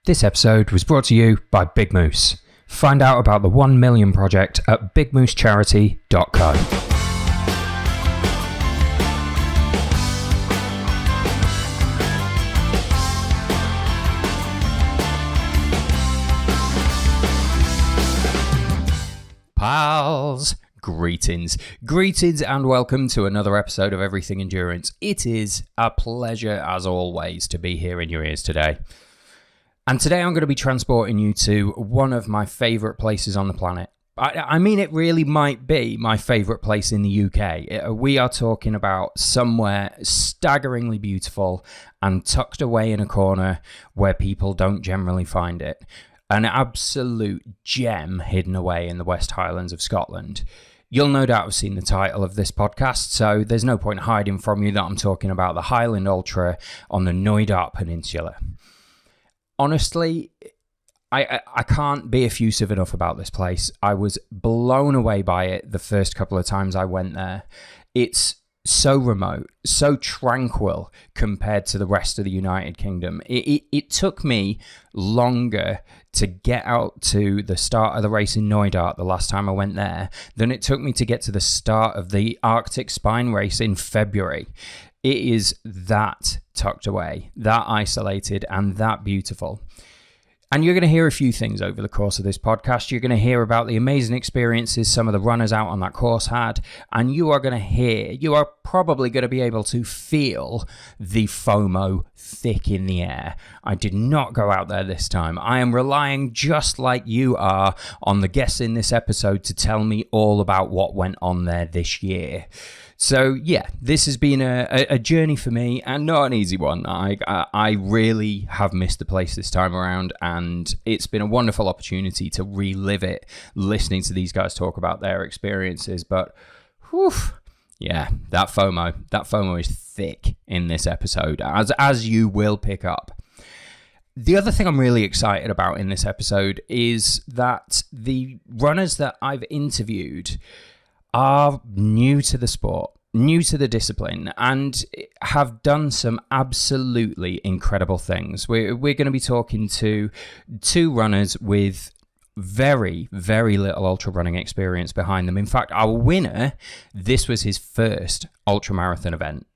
This episode was brought to you by Big Moose. Find out about the 1 Million Project at bigmoosecharity.co. Pals, greetings and welcome to another episode of Everything Endurance. It is a pleasure as always to be here in your ears today. And today I'm going to be transporting you to one of my favourite places on the planet. I mean, it really might be my favourite place in the UK. We are talking about somewhere staggeringly beautiful and tucked away in a corner where people don't generally find it. An absolute gem hidden away in the West Highlands of Scotland. You'll no doubt have seen the title of this podcast, so there's no point hiding from you that I'm talking about the Highland Ultra on the Knoydart Peninsula. Honestly, I can't be effusive enough about this place. I was blown away by it the first couple of times I went there. It's so remote, so tranquil compared to the rest of the United Kingdom. It took me longer to get out to the start of the race in Knoydart the last time I went there than it took me to get to the start of the Arctic Spine race in February. It is that tucked away, that isolated, and that beautiful. And you're going to hear a few things over the course of this podcast. You're going to hear about the amazing experiences some of the runners out on that course had. And you are probably going to be able to feel the FOMO thick in the air. I did not go out there this time. I am relying, just like you are, on the guests in this episode to tell me all about what went on there this year. So yeah, this has been a journey for me, and not an easy one. I really have missed the place this time around, and it's been a wonderful opportunity to relive it, listening to these guys talk about their experiences. But whew, yeah, that FOMO is thick in this episode, as you will pick up. The other thing I'm really excited about in this episode is that the runners that I've interviewed are new to the sport, new to the discipline, and have done some absolutely incredible things. We're going to be talking to two runners with very, very little ultra running experience behind them. In fact, our winner, this was his first ultra marathon event.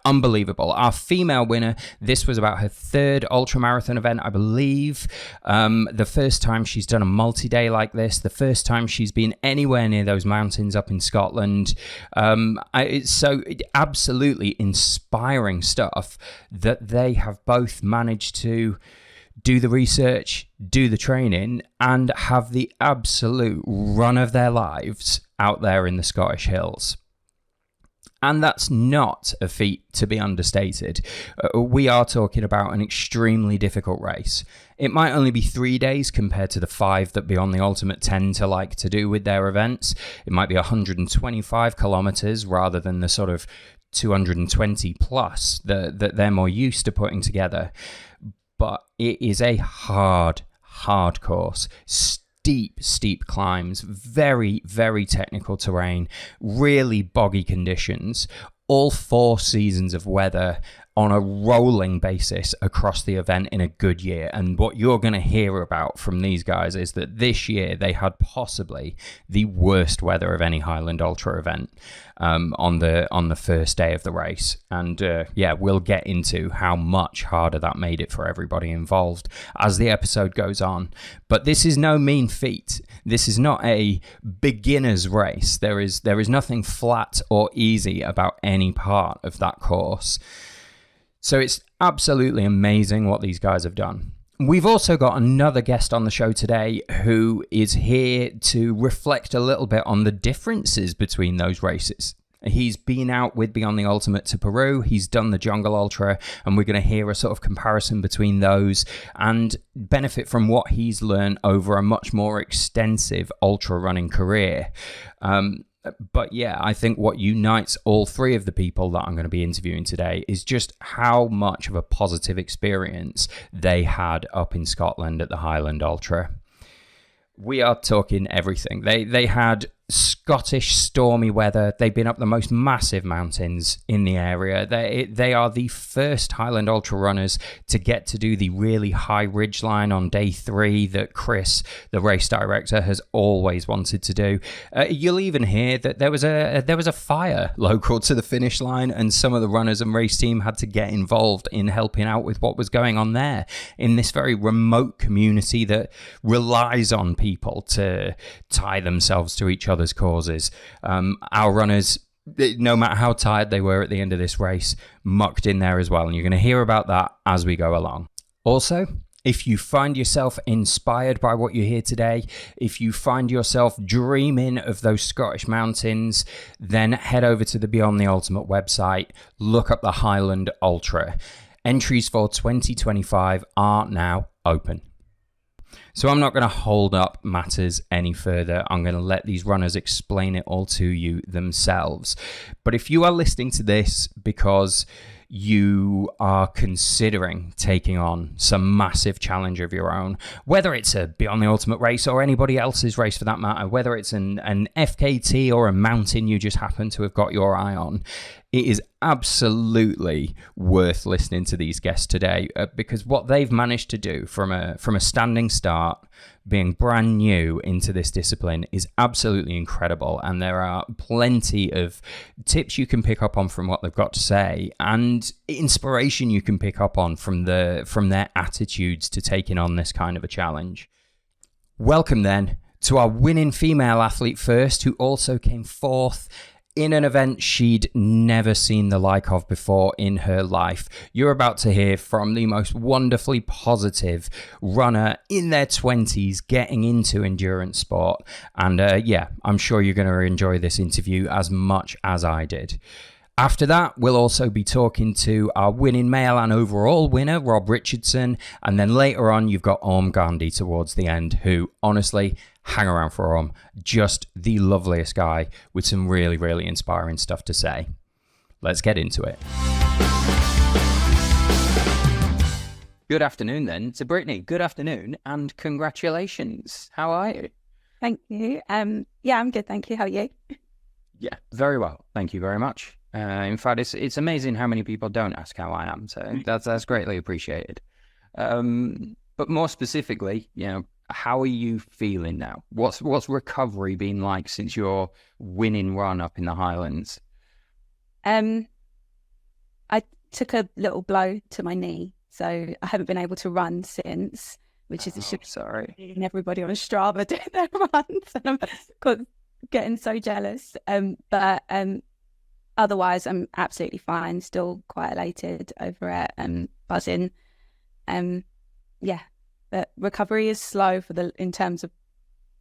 Unbelievable. Our female winner, this was about her third ultramarathon event, I believe. The first time she's done a multi-day like this, the first time she's been anywhere near those mountains up in Scotland. It's absolutely inspiring stuff that they have both managed to do the research, do the training, and have the absolute run of their lives out there in the Scottish hills. And that's not a feat to be understated. We are talking about an extremely difficult race. It might only be 3 days compared to the 5 that Beyond the Ultimate tend to like to do with their events. It might be 125 kilometers rather than the sort of 220 plus that they're more used to putting together. But it is a hard course. Steep climbs, very, very technical terrain, really boggy conditions, all 4 seasons of weather on a rolling basis across the event in a good year. And what you're going to hear about from these guys is that this year they had possibly the worst weather of any Highland Ultra event on the first day of the race. And we'll get into how much harder that made it for everybody involved as the episode goes on. But this is no mean feat. This is not a beginner's race. There is nothing flat or easy about any part of that course. So it's absolutely amazing what these guys have done. We've also got another guest on the show today who is here to reflect a little bit on the differences between those races. He's been out with Beyond the Ultimate to Peru, he's done the Jungle Ultra, and we're going to hear a sort of comparison between those and benefit from what he's learned over a much more extensive ultra running career. But yeah, I think what unites all 3 of the people that I'm going to be interviewing today is just how much of a positive experience they had up in Scotland at the Highland Ultra. We are talking everything. They had Scottish stormy weather. They've been up the most massive mountains in the area. They are the first Highland Ultra runners to get to do the really high ridge line on day 3 that Chris, the race director, has always wanted to do. You'll even hear that there was a fire local to the finish line, and some of the runners and race team had to get involved in helping out with what was going on there in this very remote community that relies on people to tie themselves to each other's causes. Our runners, no matter how tired they were at the end of this race, mucked in there as well, and you're going to hear about that as we go along. Also, if you find yourself inspired by what you hear today, if you find yourself dreaming of those Scottish mountains, then head over to the Beyond the Ultimate website, look up the Highland Ultra. Entries for 2025 are now open. So I'm not going to hold up matters any further. I'm going to let these runners explain it all to you themselves. But if you are listening to this because you are considering taking on some massive challenge of your own, whether it's a Beyond the Ultimate race or anybody else's race for that matter, whether it's an FKT or a mountain you just happen to have got your eye on, it is absolutely worth listening to these guests today, because what they've managed to do from a standing start, being brand new into this discipline, is absolutely incredible. And there are plenty of tips you can pick up on from what they've got to say, and inspiration you can pick up on from their attitudes to taking on this kind of a challenge. Welcome then to our winning female athlete first, who also came fourth in an event she'd never seen the like of before in her life. You're about to hear from the most wonderfully positive runner in their 20s getting into endurance sport. And I'm sure you're going to enjoy this interview as much as I did. After that, we'll also be talking to our winning male and overall winner, Rob Richardson. And then later on, you've got Aum Gandhi towards the end, who, honestly, hang around for Aum. Just the loveliest guy with some really, really inspiring stuff to say. Let's get into it. Good afternoon, then, to Brittney. Good afternoon, and congratulations. How are you? Thank you. I'm good, thank you. How are you? Yeah, very well. Thank you very much. In fact, it's amazing how many people don't ask how I am, so that's greatly appreciated. But more specifically, how are you feeling now? What's recovery been like since your winning run up in the Highlands? I took a little blow to my knee, so I haven't been able to run since, which is a shame. Sorry. And everybody on Strava doing their runs, and I'm getting so jealous. But otherwise, I'm absolutely fine. Still quite elated over it and buzzing. But recovery is slow in terms of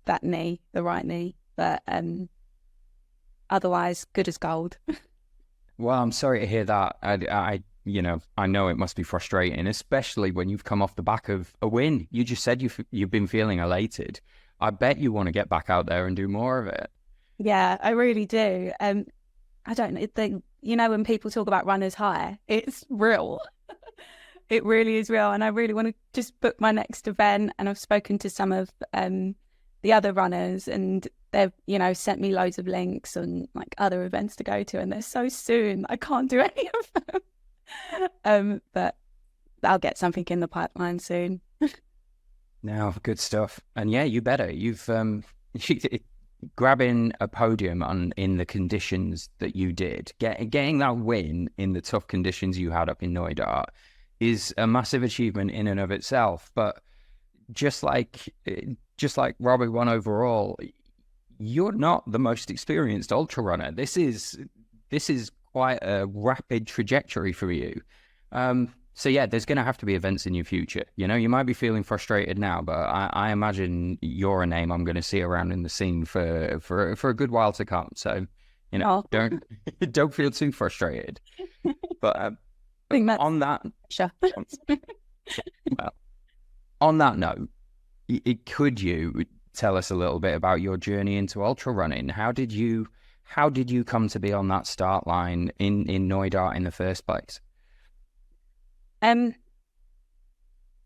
that knee, the right knee. But otherwise, good as gold. Well, I'm sorry to hear that. I know it must be frustrating, especially when you've come off the back of a win. You just said you've been feeling elated. I bet you want to get back out there and do more of it. Yeah, I really do. I don't know, when people talk about runner's high, it's real. It really is real. And I really want to just book my next event. And I've spoken to some of the other runners, and they've, sent me loads of links on like other events to go to. And they're so soon, I can't do any of them. But I'll get something in the pipeline soon. Now, good stuff. And yeah, you better. You've grabbing a podium in the conditions that you did, getting that win in the tough conditions you had up in Knoydart is a massive achievement in and of itself. But just like Robbie won overall, you're not the most experienced ultra runner. This is quite a rapid trajectory for you. So yeah, there's going to have to be events in your future. You might be feeling frustrated now, but I imagine you're a name I'm going to see around in the scene for a good while to come. So, don't feel too frustrated. But on that, sure. Well, on that note, could you tell us a little bit about your journey into ultra running? How did you come to be on that start line in Knoydart in the first place?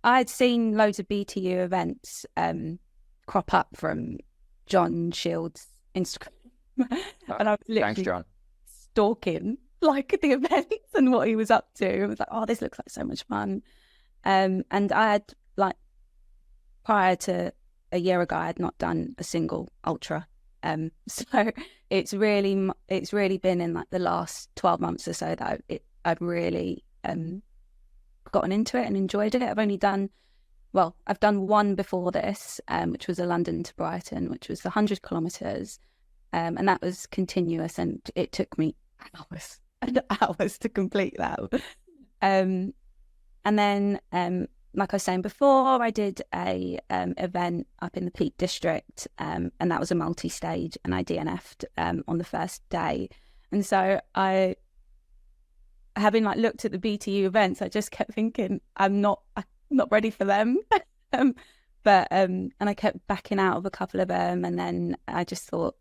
I'd seen loads of BTU events crop up from John Shields' Instagram. And I was Thanks, literally John. stalking like the events and what he was up to. I was like, oh, this looks like so much fun. And I had like, prior to a year ago, I had not done a single ultra. So it's really been in like the last 12 months or so that I've really gotten into it and enjoyed it. I've done one before this, which was a London to Brighton, which was 100 kilometres. And that was continuous, and it took me hours and hours to complete that. And then, like I was saying before, I did a event up in the Peak District, and that was a multi-stage, and I DNF'd on the first day. And so having like looked at the BTU events, I just kept thinking, I'm not ready for them. And I kept backing out of a couple of them, and then I just thought,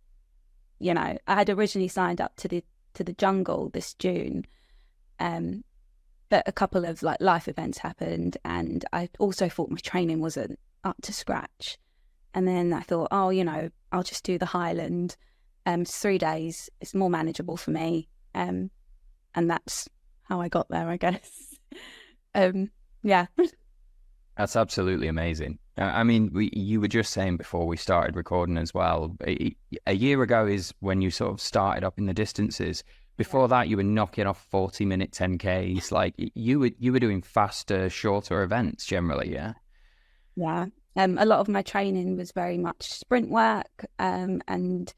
you know, I had originally signed up to the jungle this June, but a couple of like life events happened, and I also thought my training wasn't up to scratch. And then I thought, oh, you know, I'll just do the Highland. 3 days, it's more manageable for me, and that's how I got there, I guess. Yeah. That's absolutely amazing. I mean, you were just saying before we started recording as well, a year ago is when you sort of started up in the distances. Before that, you were knocking off 40-minute 10Ks. Like you were doing faster, shorter events generally, yeah? Yeah. A lot of my training was very much sprint work, and,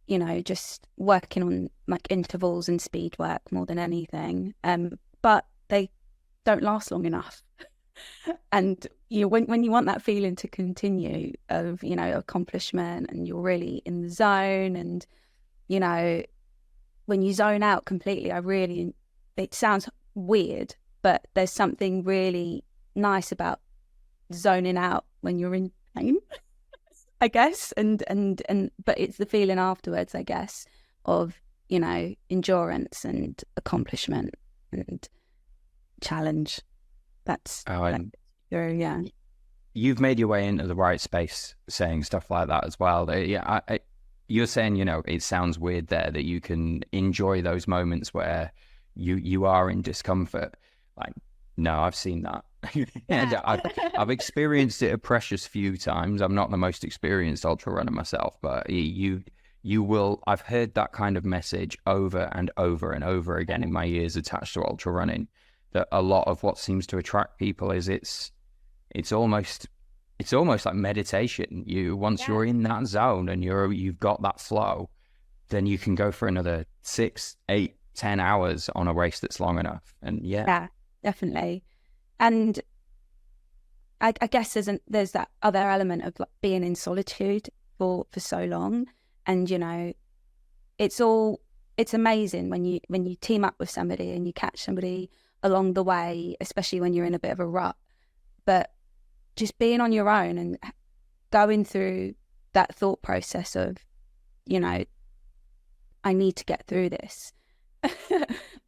you know, just working on like intervals and speed work more than anything. But they don't last long enough. And you know, when you want that feeling to continue of, you know, accomplishment, and you're really in the zone, and, you know, when you zone out completely, it sounds weird, but there's something really nice about zoning out when you're in pain, I guess. But it's the feeling afterwards, I guess, of, you know, endurance and accomplishment and challenge. Yeah. You've made your way into the right space saying stuff like that as well. Yeah, you're saying, you know, it sounds weird there that you can enjoy those moments where you are in discomfort. Like, no, I've seen that. And I've experienced it a precious few times. I'm not the most experienced ultra runner myself, but you will. I've heard that kind of message over and over and over again in my years attached to ultra running. That a lot of what seems to attract people is it's almost like meditation. Once you're in that zone and you've got that flow, then you can go for another 6, 8, 10 hours on a race that's long enough. And yeah, definitely. And I guess there's that other element of like being in solitude for so long, and, you know, it's amazing when you team up with somebody and you catch somebody along the way, especially when you're in a bit of a rut. But just being on your own and going through that thought process of, you know, I need to get through this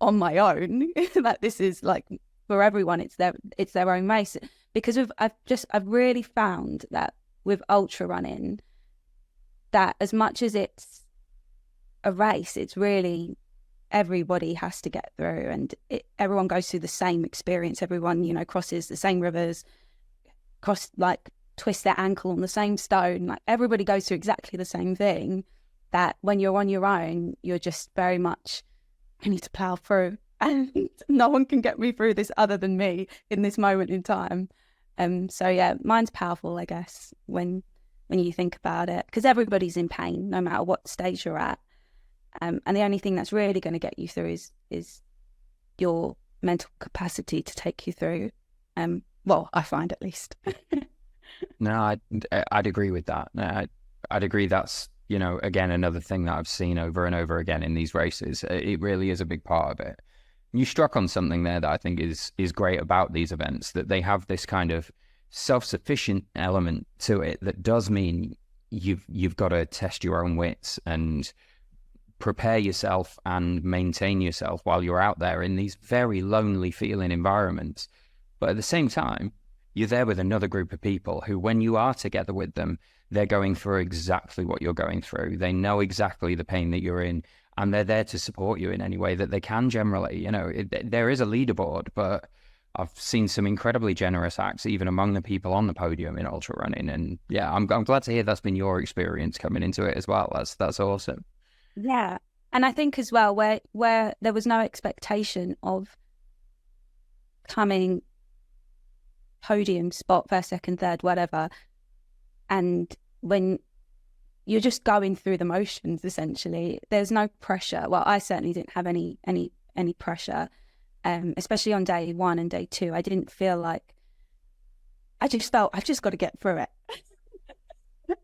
on my own. That this is like for everyone, it's their own race. Because I've really found that with ultra running, that as much as it's a race, it's really everybody has to get through, and everyone goes through the same experience. Everyone, you know, crosses the same rivers, twist their ankle on the same stone. Like everybody goes through exactly the same thing. That when you're on your own, you're just very much, I need to plow through, and no one can get me through this other than me in this moment in time. So yeah, mine's powerful, I guess, when you think about it, because everybody's in pain, no matter what stage you're at. And the only thing that's really going to get you through is your mental capacity to take you through. Well, I find at least. No, I'd agree with that. I'd agree that's, you know, again, another thing that I've seen over and over again in these races. It really is a big part of it. You struck on something there that I think is great about these events, that they have this kind of self-sufficient element to it that does mean you've got to test your own wits and prepare yourself and maintain yourself while you're out there in these very lonely feeling environments. But at the same time, you're there with another group of people who, when you are together with them, they're going through exactly what you're going through. They know exactly the pain that you're in, and they're there to support you in any way that they can generally. You know, there is a leaderboard, but I've seen some incredibly generous acts, even among the people on the podium in ultra running. And yeah, I'm glad to hear that's been your experience coming into it as well. That's awesome. Yeah. And I think as well, where there was no expectation of coming podium spot, first, second, third, whatever. And when you're just going through the motions, essentially, there's no pressure. Well, I certainly didn't have any pressure, especially on day 1 and day 2. I didn't feel like, I just felt I've just got to get through it.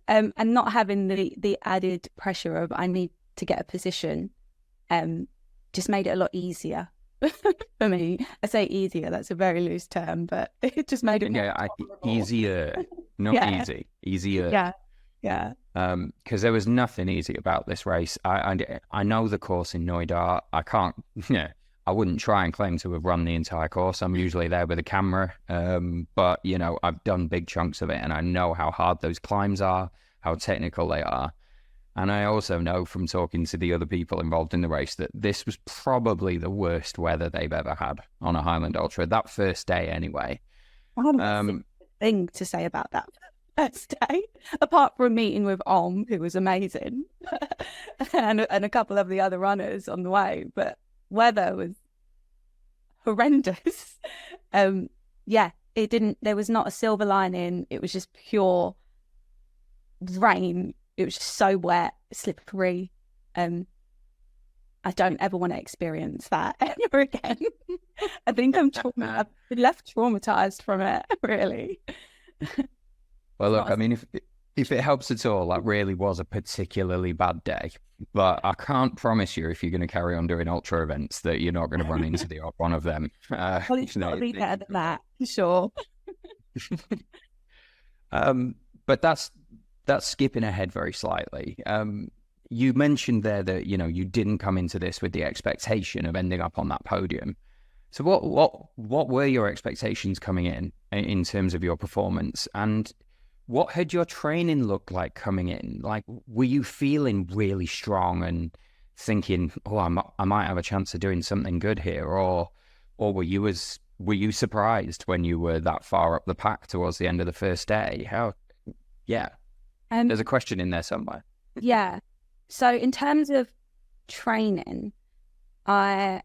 And not having the added pressure of I need to get a position just made it a lot easier for me. I say easier, that's a very loose term, but it just made it easier, not easy, easier. Yeah. Because there was nothing easy about this race. I know the course in Knoydart. I can't, I wouldn't try and claim to have run the entire course. I'm usually there with a camera. But, you know, I've done big chunks of it, and I know how hard those climbs are, how technical they are. And I also know from talking to the other people involved in the race that this was probably the worst weather they've ever had on a Highland Ultra, that first day anyway. I have a thing to say about that first day, apart from meeting with Aum, who was amazing, and a couple of the other runners on the way. But weather was horrendous. It didn't, there was not a silver lining. It was just pure rain. It was just so wet, slippery. I don't ever want to experience that ever again. I think I've been left traumatized from it, really. Well, look, I mean, if it helps at all, that really was a particularly bad day. But I can't promise you, if you're going to carry on doing ultra events, that you're not going to run into the odd one of them. Well, it's got to be better than that, for sure. But that's skipping ahead very slightly. You mentioned there that, you know, you didn't come into this with the expectation of ending up on that podium. So what were your expectations coming in terms of your performance? And what had your training looked like coming in? Like, were you feeling really strong and thinking, oh, I might have a chance of doing something good here? Or were you surprised when you were that far up the pack towards the end of the first day? There's a question in there somewhere. Yeah. So in terms of training, I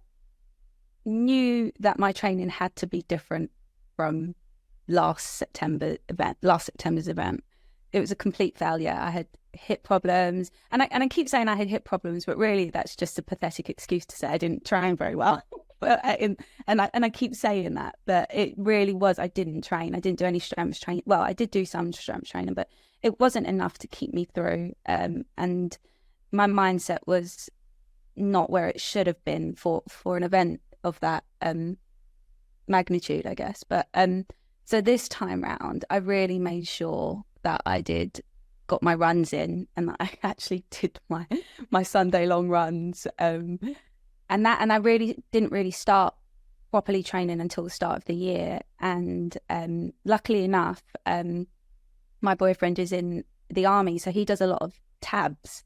knew that my training had to be different from last September's event. It was a complete failure. I had hip problems, and I keep saying I had hip problems, but really that's just a pathetic excuse to say I didn't train very well. But and I keep saying that, but it really was I didn't train. I didn't do any strength training. Well, I did do some strength training, but it wasn't enough to keep me through. And my mindset was not where it should have been for an event of that magnitude, I guess. But so this time round, I really made sure that I got my runs in, and that I actually did my Sunday long runs. And I really didn't start properly training until the start of the year. And luckily enough, my boyfriend is in the army, so he does a lot of tabs.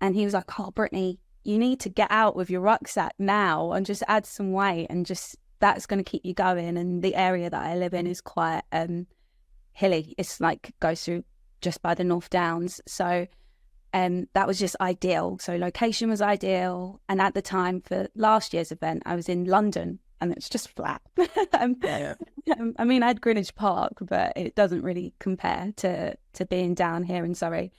And he was like, oh, Brittney, you need to get out with your rucksack now and just add some weight, and just that's going to keep you going. And the area that I live in is quite hilly. It's like goes through just by the North Downs. So that was just ideal. So location was ideal. And at the time for last year's event, I was in London, and it's just flat. I mean, I had Greenwich Park, but it doesn't really compare to being down here in Surrey.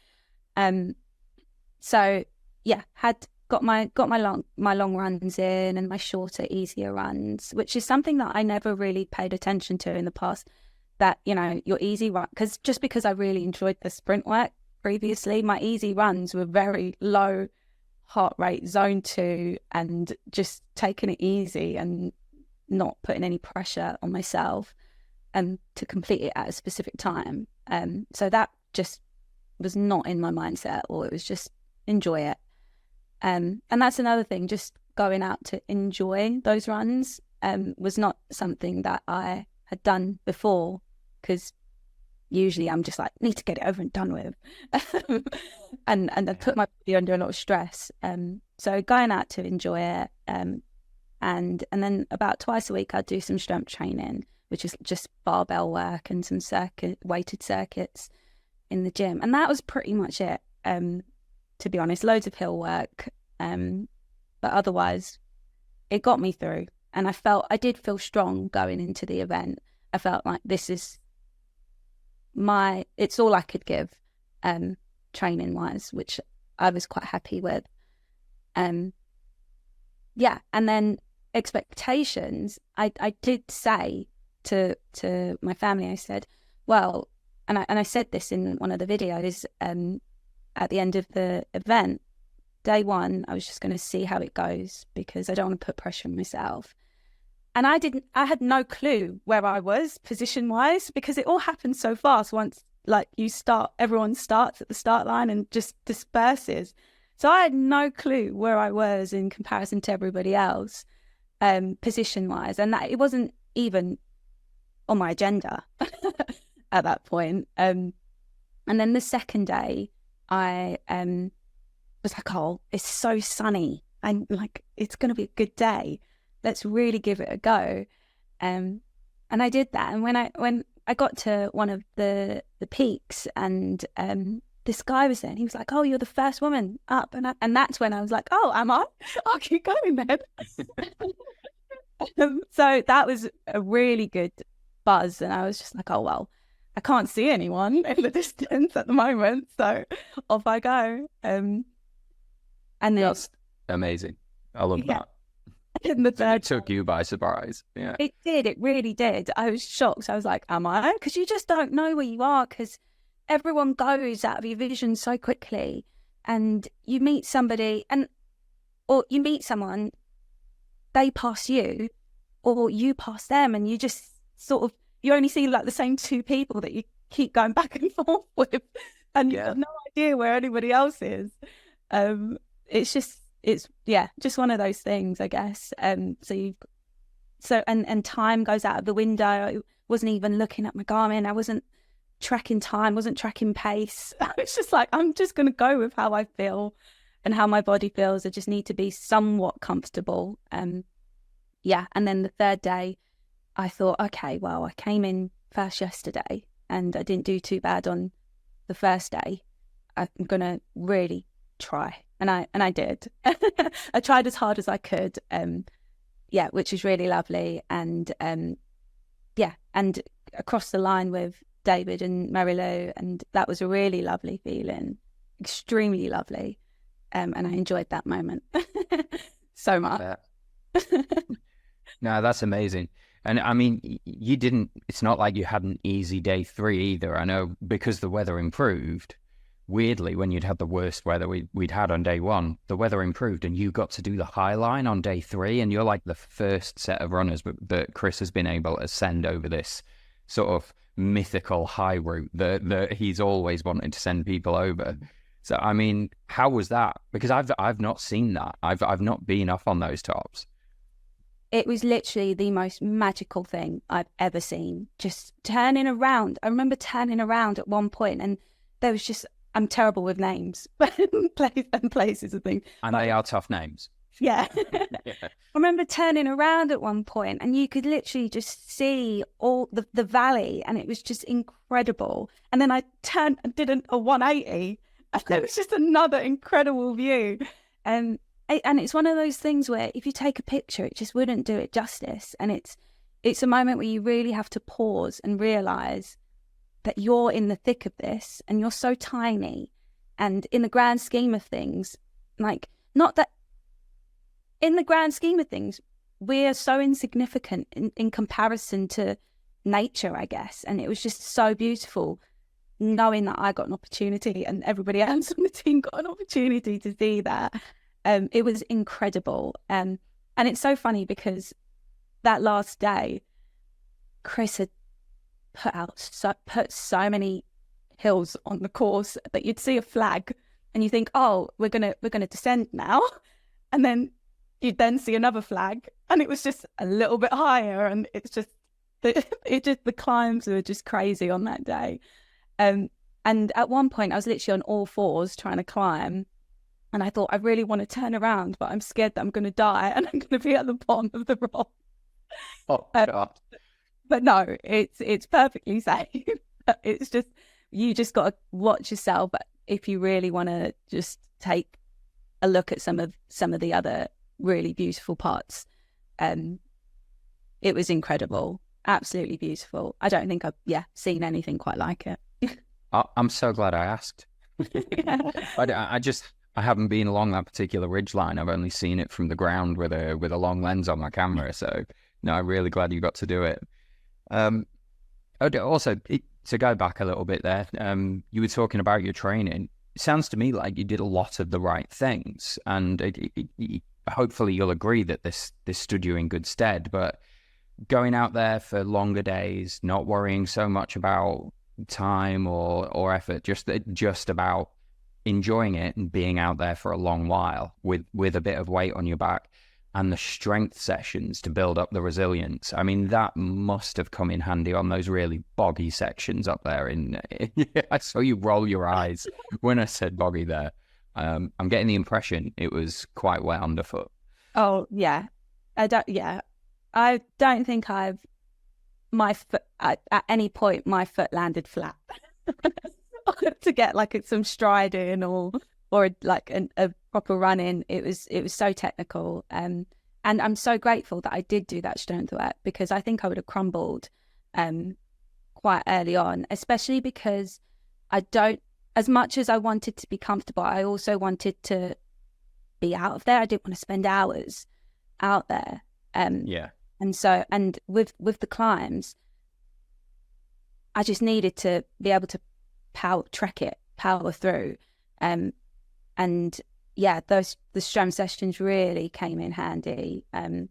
So yeah, had got my long runs in, and my shorter, easier runs, which is something that I never really paid attention to in the past. That, you know, your easy run, because I really enjoyed the sprint work previously, my easy runs were very low heart rate, zone 2, and just taking it easy and not putting any pressure on myself to complete it at a specific time. So that just was not in my mindset, or it was just enjoy it. And that's another thing, just going out to enjoy those runs was not something that I had done before because usually I'm just like, need to get it over and done with. and I put my body under a lot of stress. So going out to enjoy it. And then about twice a week, I'd do some strength training, which is just barbell work and some weighted circuits in the gym. And that was pretty much it, to be honest. Loads of hill work. But otherwise, it got me through. And I did feel strong going into the event. I felt like this is it's all I could give, training wise, which I was quite happy with. Yeah. And then expectations, I did say to my family, I said, well, and I said this in one of the videos, at the end of the event, day one, I was just going to see how it goes because I don't want to put pressure on myself. And I had no clue where I was position wise because it all happened so fast. Once like everyone starts at the start line and just disperses. So I had no clue where I was in comparison to everybody else, position wise. And that it wasn't even on my agenda at that point. And then the second day I was like, oh, it's so sunny. And like, it's going to be a good day. Let's really give it a go. And I did that. And when I got to one of the peaks and this guy was there and he was like, oh, you're the first woman up. And that's when I was like, oh, am I? I'll keep going then. So that was a really good buzz. And I was just like, oh, well, I can't see anyone in the distance at the moment. So off I go. And then that's amazing. I love that. In the third, it took you by surprise. Yeah, it did. It really did. I was shocked. I was like, am I? Because you just don't know where you are because everyone goes out of your vision so quickly. And you meet somebody or you meet someone, they pass you or you pass them and you just sort of, you only see like the same two people that you keep going back and forth with and you've got no idea where anybody else is. It's just one of those things, I guess. And time goes out of the window. I wasn't even looking at my Garmin. I wasn't tracking time, wasn't tracking pace. I was just like, I'm just going to go with how I feel and how my body feels. I just need to be somewhat comfortable. And then the third day, I thought, okay, well, I came in first yesterday and I didn't do too bad on the first day. I'm going to really try. And I did. I tried as hard as I could, which is really lovely. And and across the line with David and Mary-Lou, and that was a really lovely feeling, extremely lovely. And I enjoyed that moment so much. No, that's amazing. And I mean, it's not like you had an easy day 3 either. I know because the weather improved. Weirdly, when you'd had the worst weather we'd had on day 1, the weather improved and you got to do the high line on day 3 and you're like the first set of runners that Chris has been able to send over this sort of mythical high route that he's always wanted to send people over. So, I mean, how was that? Because I've not seen that. I've not been up on those tops. It was literally the most magical thing I've ever seen. Just turning around. I remember turning around at one point and there was just, I'm terrible with names and places and things. And they are tough names. Yeah. I remember turning around at one point and you could literally just see all the valley and it was just incredible. And then I turned and did a 180 and there was just another incredible view. And it's one of those things where if you take a picture, it just wouldn't do it justice. And it's a moment where you really have to pause and realise that you're in the thick of this and you're so tiny. And in the grand scheme of things, like, not that in the grand scheme of things, we're so insignificant in comparison to nature, I guess. And it was just so beautiful knowing that I got an opportunity and everybody else on the team got an opportunity to see that. It was incredible. And it's so funny because that last day, Chris had put so many hills on the course that you'd see a flag and you think, oh, we're gonna descend now, and then you'd then see another flag and it was just a little bit higher and it's just The climbs were just crazy on that day. And at one point I was literally on all fours trying to climb, and I thought, I really want to turn around, but I'm scared that I'm going to die and I'm going to be at the bottom of the rock. Oh God. But no, it's perfectly safe. It's just, you just got to watch yourself if you really want to just take a look at some of the other really beautiful parts. It was incredible, absolutely beautiful. I don't think I've seen anything quite like it. I'm so glad I asked. I haven't been along that particular ridgeline. I've only seen it from the ground with a long lens on my camera. So no, I'm really glad you got to do it. Also, to go back a little bit there, you were talking about your training. It sounds to me like you did a lot of the right things, and hopefully you'll agree that this stood you in good stead. But going out there for longer days, not worrying so much about time or effort, just about enjoying it and being out there for a long while with a bit of weight on your back, and the strength sessions to build up the resilience. I mean, that must have come in handy on those really boggy sections up there. I saw you roll your eyes when I said boggy there. I'm getting the impression it was quite wet underfoot. Oh yeah, I don't think my foot at any point my foot landed flat to get like some stride in or like a proper run in. It was so technical, and I'm so grateful that I did do that strength work, because I think I would have crumbled quite early on, especially because as much as I wanted to be comfortable, I also wanted to be out of there. I didn't want to spend hours out there. And so, and with the climbs, I just needed to be able to power through. And yeah, the strength sessions really came in handy. And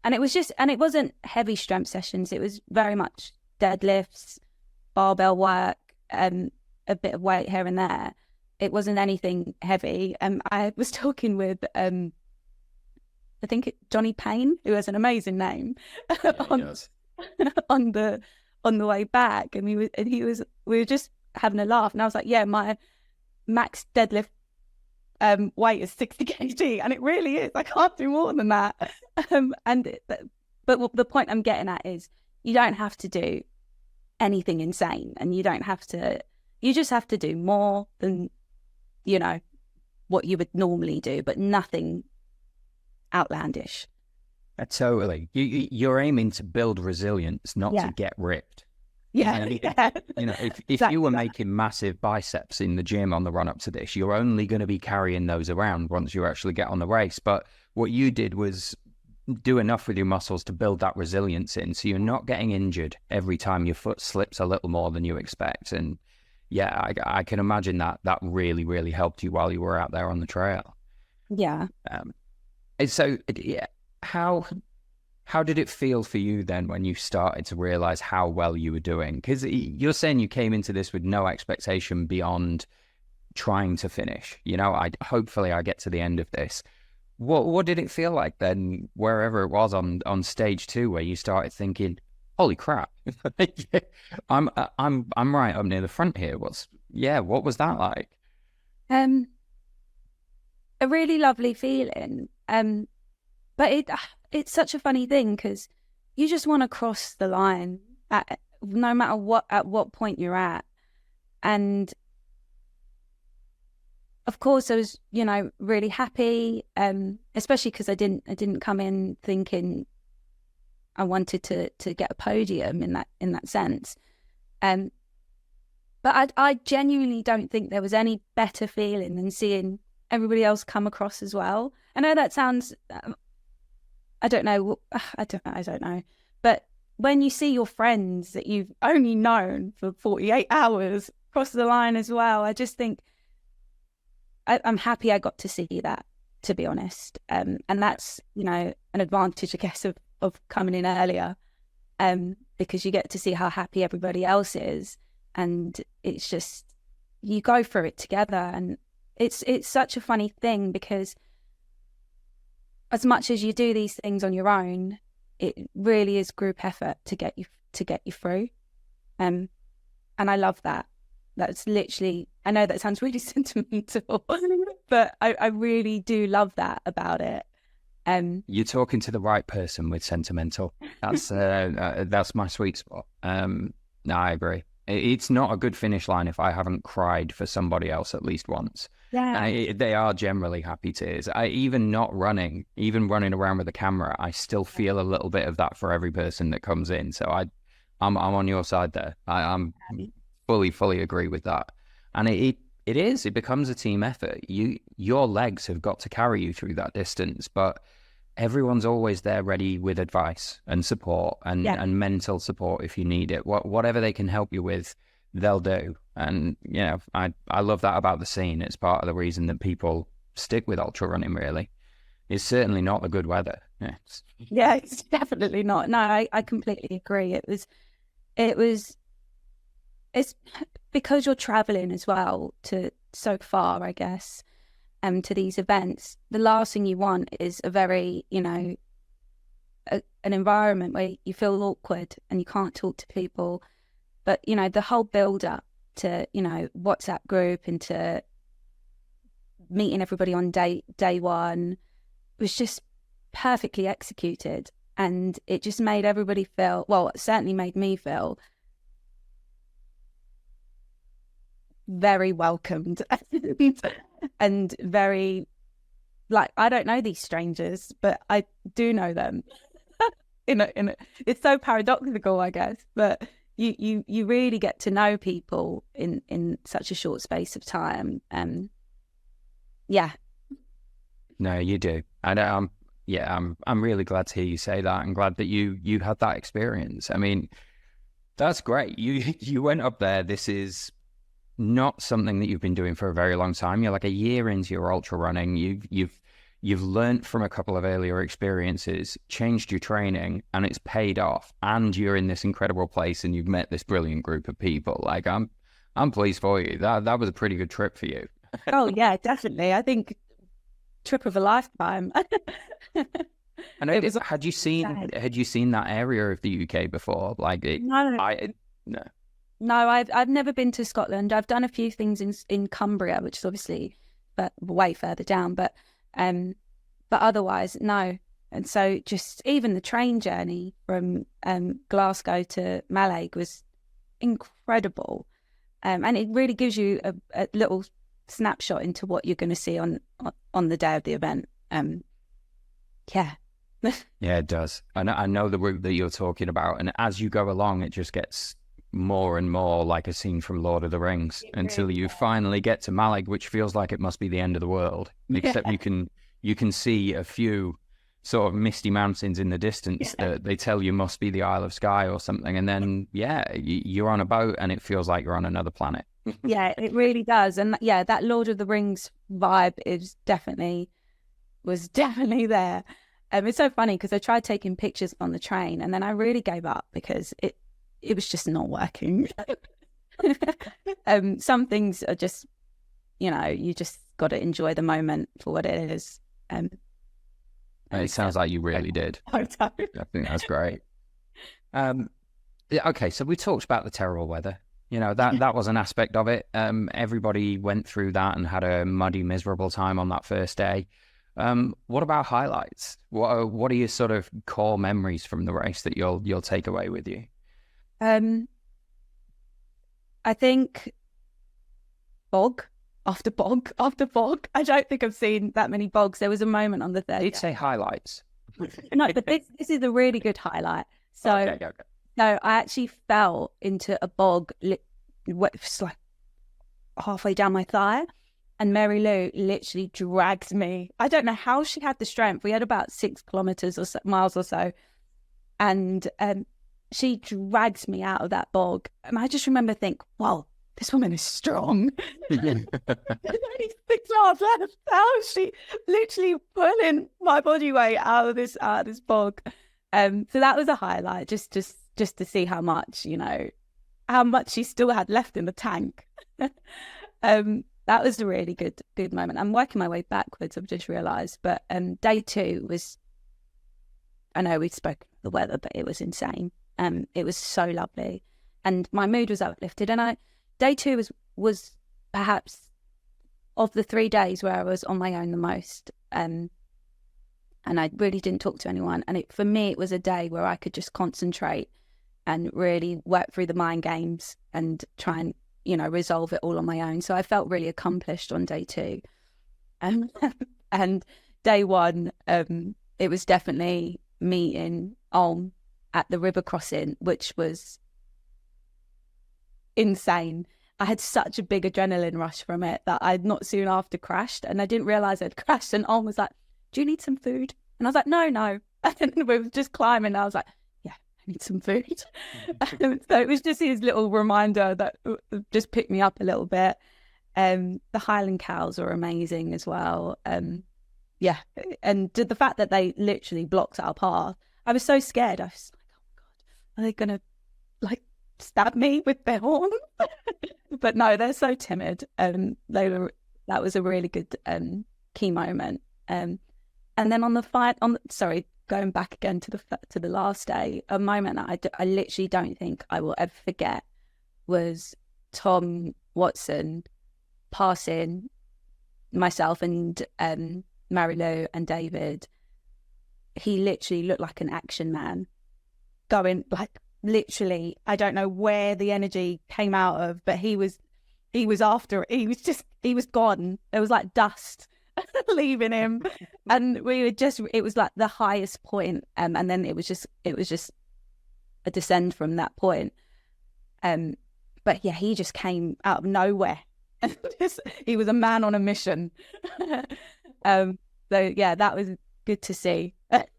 it wasn't heavy strength sessions. It was very much deadlifts, barbell work, a bit of weight here and there. It wasn't anything heavy. I was talking with, I think Johnny Payne, who has an amazing name, on the way back, and we were just having a laugh, and I was like, yeah, my max deadlift weight is 60 kg, and it really is. I can't do more than that. But the point I'm getting at is, you don't have to do anything insane, and you just have to do more than what you would normally do, but nothing outlandish. Totally. You're aiming to build resilience, not to get ripped. If exactly. You were making massive biceps in the gym on the run up to this, you're only going to be carrying those around once you actually get on the race. But what you did was do enough with your muscles to build that resilience in, so you're not getting injured every time your foot slips a little more than you expect. And yeah, I can imagine that really, really helped you while you were out there on the trail. Yeah. So yeah, how did it feel for you then when you started to realize how well you were doing? Because you're saying you came into this with no expectation beyond trying to finish. Hopefully I get to the end of this. What did it feel like then, wherever it was on stage 2, where you started thinking, holy crap, I'm right up near the front here. What was that like? A really lovely feeling. But it's such a funny thing, because you just want to cross the line no matter at what point you're at. And of course I was, really happy, especially because I didn't come in thinking I wanted to get a podium in that sense. But I genuinely don't think there was any better feeling than seeing everybody else come across as well. I know that sounds, I don't know. But when you see your friends that you've only known for 48 hours cross the line as well, I just think I'm happy I got to see that, to be honest. And that's, an advantage, I guess, of coming in earlier, because you get to see how happy everybody else is. And it's just, you go through it together. And it's such a funny thing, because as much as you do these things on your own, it really is group effort to get you through. And I love that. That's literally, I know that sounds really sentimental, but I really do love that about it. You're talking to the right person with sentimental. That's my sweet spot. No, I agree. It's not a good finish line if I haven't cried for somebody else at least once. Yeah. They are generally happy tears. Even running around with the camera, I still feel a little bit of that for every person that comes in. So I'm on your side there. I'm fully agree with that. And it becomes a team effort. Your legs have got to carry you through that distance, but everyone's always there ready with advice and support and mental support if you need it. Whatever they can help you with, they'll do. And, I love that about the scene. It's part of the reason that people stick with ultra running, really. It's certainly not the good weather. Yeah, it's definitely not. No, I completely agree. It's because you're traveling as well to so far, I guess, to these events. The last thing you want is a very, an environment where you feel awkward and you can't talk to people. But, the whole build up to, WhatsApp group and to meeting everybody on day one was just perfectly executed. And it just made everybody feel, well, it certainly made me feel very welcomed and very, like, I don't know these strangers, but I do know them. It's so paradoxical, I guess, but you really get to know people in such a short space of time. Yeah. No, you do. And I'm really glad to hear you say that, and glad that you had that experience. I mean, that's great. You went up there. This is not something that you've been doing for a very long time. You're like a year into your ultra running. You've learned from a couple of earlier experiences, changed your training, and it's paid off. And you're in this incredible place, and you've met this brilliant group of people. Like, I'm pleased for you. That was a pretty good trip for you. Oh yeah, definitely. I think trip of a lifetime. And had you seen that area of the UK before? Like, no. No, I've never been to Scotland. I've done a few things in Cumbria, which is obviously way further down, but otherwise no. And so just even the train journey from Glasgow to Mallaig was incredible, and it really gives you a little snapshot into what you're going to see on the day of the event. Yeah. Yeah, it does. I know the route that you're talking about, and as you go along, it just gets more and more like a scene from Lord of the Rings until you finally get to Mallaig, which feels like it must be the end of the world. Except you can see a few sort of misty mountains in the distance that they tell you must be the Isle of Skye or something, and then you're on a boat and it feels like you're on another planet. Yeah, it really does. And that Lord of the Rings vibe was definitely there. It's so funny because I tried taking pictures on the train and then I really gave up because it was just not working. Some things are just, you just got to enjoy the moment for what it is. It sounds like you really did. I think that's great. Okay, so we talked about the terrible weather. That was an aspect of it. Everybody went through that and had a muddy, miserable time on that first day. What about highlights? What are your sort of core memories from the race that you'll take away with you? I think bog after bog after bog. I don't think I've seen that many bogs. There was a moment on the third. You'd say highlights. No, but this is a really good highlight. So, okay. No, I actually fell into a bog, it's like halfway down my thigh, and Mary Lou literally dragged me. I don't know how she had the strength. We had about 6 kilometers or so, miles or so, and she dragged me out of that bog. And I just remember thinking, wow, this woman is strong. There's only 6 miles left. How is she literally pulling my body weight out of this bog? So that was a highlight, just to see how much, how much she still had left in the tank. That was a really good moment. I'm working my way backwards, I've just realised. But day 2 was I know we've spoken about the weather, but it was insane. It was so lovely, and my mood was uplifted. And day 2 was perhaps of the 3 days where I was on my own the most. And I really didn't talk to anyone. And for me, it was a day where I could just concentrate and really work through the mind games and try and, resolve it all on my own. So I felt really accomplished on day 2. And day 1, it was definitely meeting Aum at the river crossing, which was insane. I had such a big adrenaline rush from it that I'd not soon after crashed, and I didn't realise I'd crashed. And Aum was like, "Do you need some food?" And I was like, No. And we were just climbing, and I was like, "Yeah, I need some food." So it was just his little reminder that just picked me up a little bit. The Highland cows are amazing as well. Yeah, and the fact that they literally blocked our path, I was so scared. I was like, "Oh God, are they gonna stab me with their horns?" But no, they're so timid. That was a really good key moment. And then going back again to the last day, a moment that I literally don't think I will ever forget was Tom Watson passing myself and Mary-Lou and David. He literally looked like an action man, going literally, I don't know where the energy came out of, but he was after it. He was gone. There was like dust leaving him, and it was like the highest point, and then it was just a descend from that point. But yeah, he just came out of nowhere. He was a man on a mission. So yeah, that was good to see. But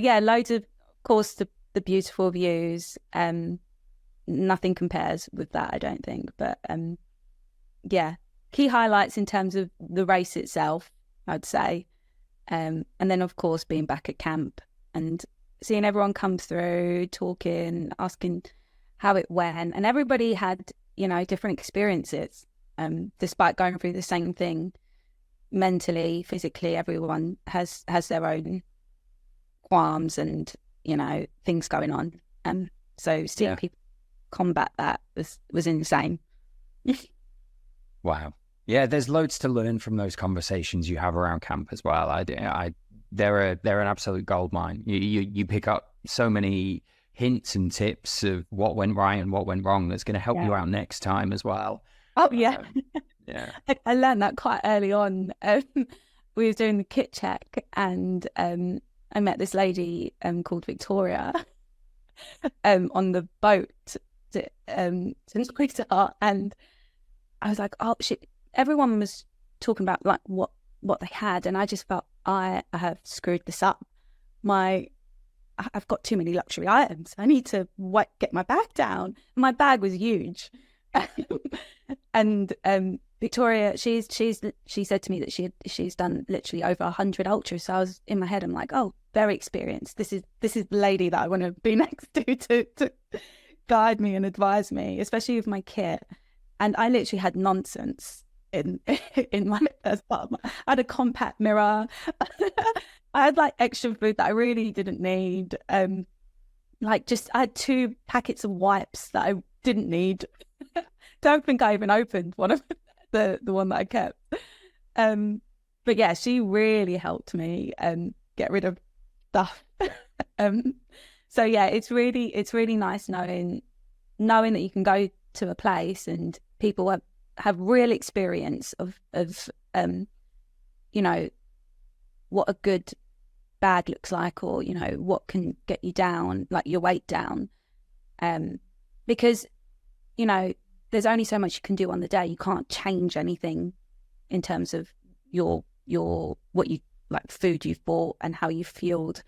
yeah, loads of course, the beautiful views. Nothing compares with that, I don't think. But yeah, key highlights in terms of the race itself, I'd say. And then, of course, being back at camp and seeing everyone come through, talking, asking how it went. And everybody had, different experiences, despite going through the same thing mentally, physically. Everyone has their own qualms and, things going on. So seeing people combat that was insane. Wow. Yeah, there's loads to learn from those conversations you have around camp as well. They're an absolute goldmine. You pick up so many hints and tips of what went right and what went wrong that's going to help you out next time as well. Oh yeah. Yeah. I learned that quite early on. We were doing the kit check, and I met this lady called Victoria on the boat to Knoydart, and I was like, oh shit, everyone was talking about like what they had, and I just felt I have screwed this up. I've got too many luxury items. I need to get my bag down. My bag was huge. And Victoria, she said to me that she's done literally over 100 ultras. So I was in my head, I'm like, oh, very experienced. This is the lady that I want to be next to guide me and advise me, especially with my kit. And I literally had nonsense in my first part. I had a compact mirror. I had like extra food that I really didn't need. I had 2 packets of wipes that I didn't need. Don't think I even opened one of the one that I kept. But yeah, she really helped me get rid of stuff. So yeah, it's really nice knowing that you can go to a place and people have real experience of what a good bag looks like, or what can get you down, like your weight down, because there's only so much you can do on the day. You can't change anything in terms of your what you like, food you've bought and how you've fueled.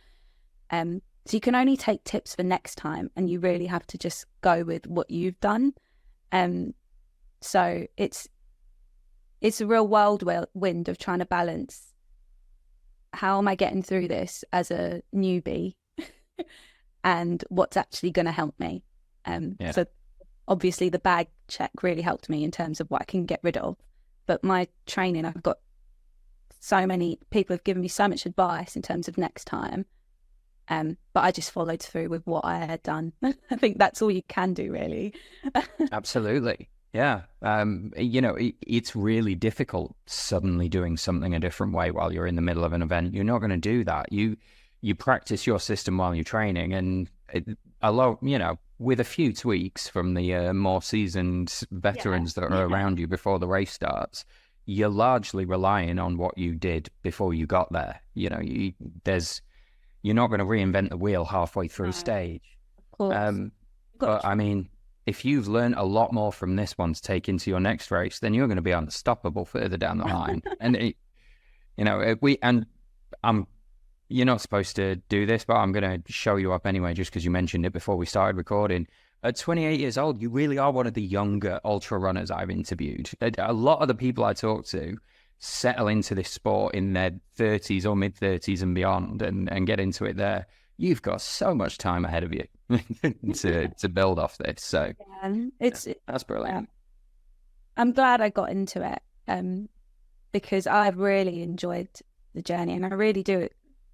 So you can only take tips for next time, and you really have to just go with what you've done. So it's a real whirlwind of trying to balance, how am I getting through this as a newbie and what's actually going to help me. So obviously the bag check really helped me in terms of what I can get rid of, but my training, I've got so many people have given me so much advice in terms of next time. But I just followed through with what I had done. I think that's all you can do, really. Absolutely. Yeah. It's really difficult suddenly doing something a different way while you're in the middle of an event. You're not going to do that. You practice your system while you're training, and with a few tweaks from the more seasoned veterans that are around you before the race starts, you're largely relying on what you did before you got there. You're not going to reinvent the wheel halfway through stage. Of course. But I mean, if you've learned a lot more from this one to take into your next race, then you're going to be unstoppable further down the line. And you're not supposed to do this, but I'm going to show you up anyway, just because you mentioned it before we started recording. At 28 years old, you really are one of the younger ultra runners I've interviewed. A lot of the people I talk to settle into this sport in their 30s or mid 30s and beyond, and get into it there. You've got so much time ahead of you to build off this. So that's brilliant. I'm glad I got into it, because I've really enjoyed the journey, and I really do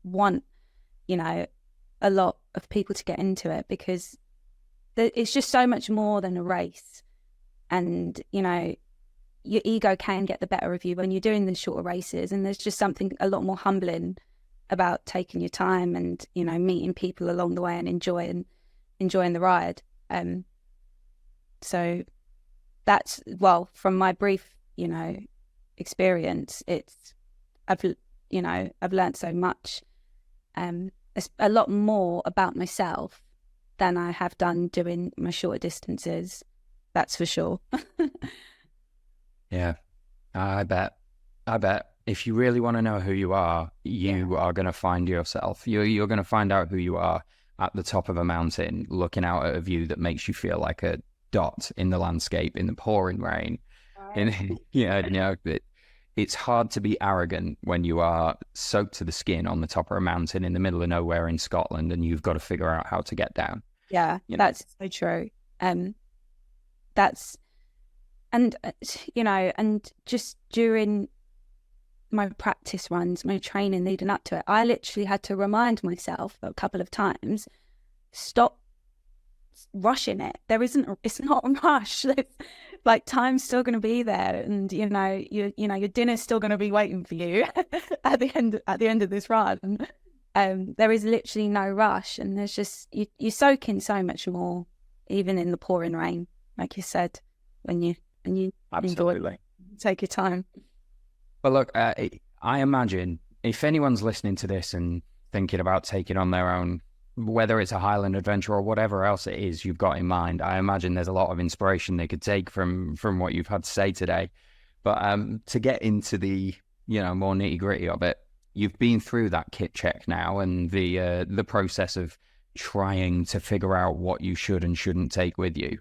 want, a lot of people to get into it, because it's just so much more than a race. And, your ego can get the better of you when you're doing the shorter races, and there's just something a lot more humbling about taking your time and, meeting people along the way and enjoying the ride. So that's, from my brief, experience, I've learned so much, it's a lot more about myself than I have done doing my shorter distances. That's for sure. Yeah, I bet. If you really want to know who you are, you are going to find yourself. You're going to find out who you are at the top of a mountain, looking out at a view that makes you feel like a dot in the landscape in the pouring rain. Right. And, it's hard to be arrogant when you are soaked to the skin on the top of a mountain in the middle of nowhere in Scotland, and you've got to figure out how to get down. Yeah, that's so true. And just during my practice runs, my training leading up to it, I literally had to remind myself a couple of times, stop rushing it. It's not a rush. Like, time's still going to be there, and your dinner's still going to be waiting for you at the end of this run. There is literally no rush, and there's just you soak in so much more, even in the pouring rain, like you said, when you absolutely take your time. Well, look, I imagine if anyone's listening to this and thinking about taking on their own, whether it's a Highland adventure or whatever else it is you've got in mind, I imagine there's a lot of inspiration they could take from what you've had to say today. But to get into the more nitty gritty of it, you've been through that kit check now, and the process of trying to figure out what you should and shouldn't take with you.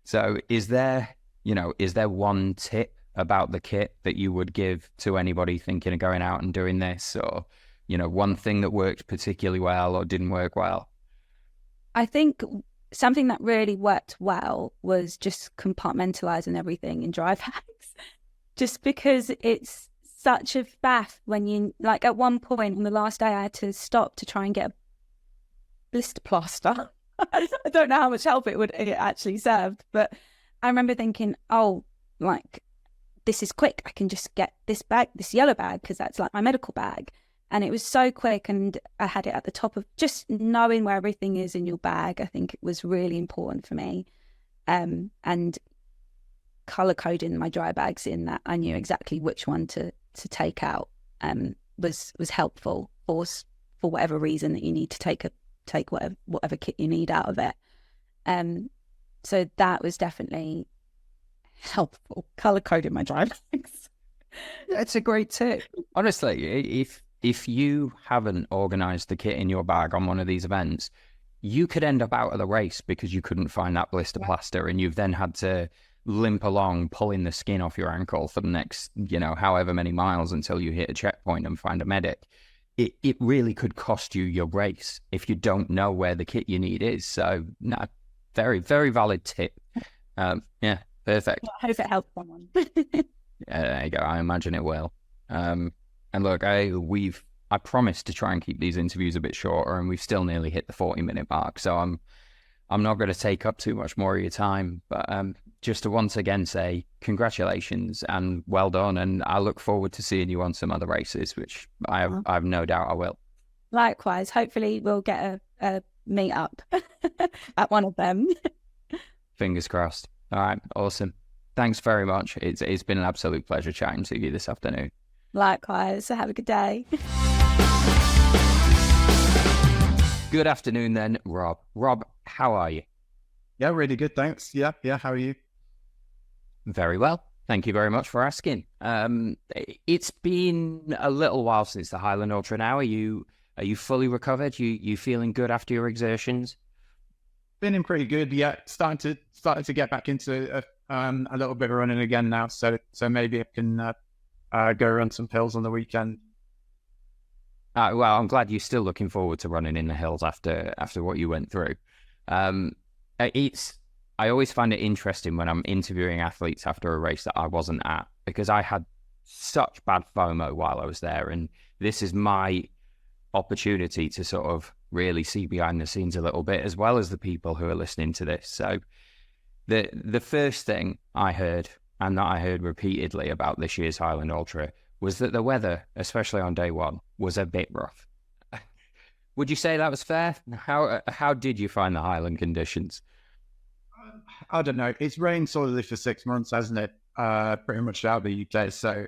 So is there one tip about the kit that you would give to anybody thinking of going out and doing this, or one thing that worked particularly well or didn't work well? I think something that really worked well was just compartmentalizing everything in dry bags, just because it's such a faff when you, like, at one point on the last day I had to stop to try and get a blister plaster. I don't know how much help it actually served, but I remember thinking, this is quick, I can just get this yellow bag, because that's like my medical bag. And it was so quick, and I had it at the top of just knowing where everything is in your bag. I think it was really important for me. And color coding my dry bags in that I knew exactly which one to take out was helpful for whatever reason that you need to take whatever kit you need out of it. So that was definitely helpful, color coding my dry bags. That's a great tip. Honestly, if you haven't organized the kit in your bag on one of these events, you could end up out of the race because you couldn't find that blister plaster, and you've then had to limp along pulling the skin off your ankle for the next however many miles until you hit a checkpoint and find a medic. It really could cost you your race if you don't know where the kit you need is. So no, very, very valid tip. Yeah, perfect. Well, I hope it helps someone. Yeah, there you go. I imagine it will. And look, I promised to try and keep these interviews a bit shorter, and we've still nearly hit the 40-minute mark. So I'm not going to take up too much more of your time, but just to once again say congratulations and well done. And I look forward to seeing you on some other races, which I have no doubt I will. Likewise, hopefully we'll get a meet up at one of them. Fingers crossed. All right, awesome. Thanks very much. It's been an absolute pleasure chatting to you this afternoon. Likewise. Have a good day. Good afternoon then, Rob. Rob, how are you? Yeah, really good, thanks. Yeah, how are you? Very well. Thank you very much for asking. It's been a little while since the Highland Ultra now. Are you fully recovered? You feeling good after your exertions? Feeling pretty good, yeah. Starting to get back into a little bit of running again now. So maybe I can go run some hills on the weekend. Well, I'm glad you're still looking forward to running in the hills after what you went through. I always find it interesting when I'm interviewing athletes after a race that I wasn't at, because I had such bad FOMO while I was there, and this is my opportunity to sort of really see behind the scenes a little bit, as well as the people who are listening to this. So the first thing I heard, and that I heard repeatedly about this year's Highland Ultra, was that the weather, especially on day one, was a bit rough. Would you say that was fair? How did you find the Highland conditions? I don't know. It's rained solidly for 6 months, hasn't it? Pretty much out of the UK. So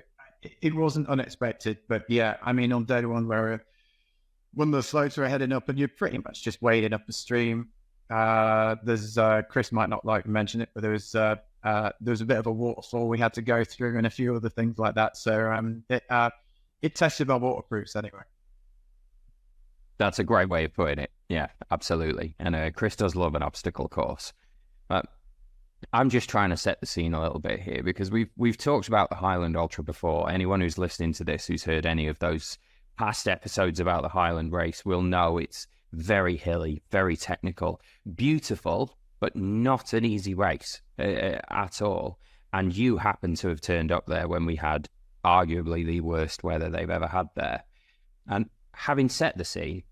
it wasn't unexpected. But yeah, I mean, on day one, when the slopes were heading up and you're pretty much just wading up the stream, there's Chris might not like to mention it, but there was a bit of a waterfall we had to go through and a few other things like that. So it tested my waterproofs anyway. That's a great way of putting it. Yeah, absolutely. And Chris does love an obstacle course. But I'm just trying to set the scene a little bit here, because we've talked about the Highland Ultra before. Anyone who's listening to this, who's heard any of those past episodes about the Highland race, will know it's very hilly, very technical, beautiful, but not an easy race at all. And you happen to have turned up there when we had arguably the worst weather they've ever had there. And having set the scene,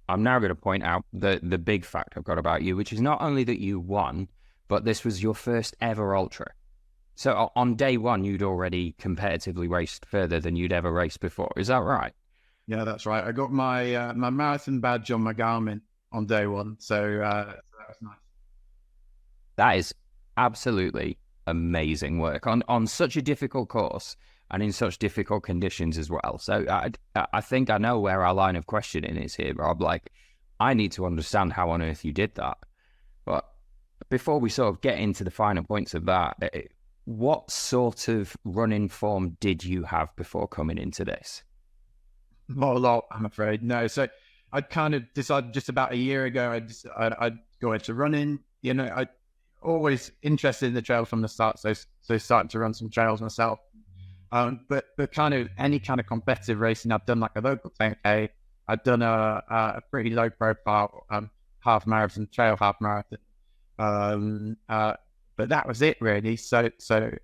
I'm now going to point out the big fact I've got about you, which is not only that you won, but this was your first ever ultra. So on day one, you'd already competitively raced further than you'd ever raced before. Is that right? Yeah, that's right. I got my my marathon badge on my Garmin on day one. So that was nice. That is absolutely amazing work on such a difficult course and in such difficult conditions as well. So I think I know where our line of questioning is here, Rob. Like, I need to understand how on earth you did that. But before we sort of get into the finer points of that, what sort of running form did you have before coming into this? Not a lot, I'm afraid. No. So I kind of decided just about a year ago I'd go into running. You know, I always interested in the trail from the start. So starting to run some trails myself. But kind of any kind of competitive racing, I've done like a local 10K. I've done a pretty low profile half marathon, trail half marathon. But that was it really. So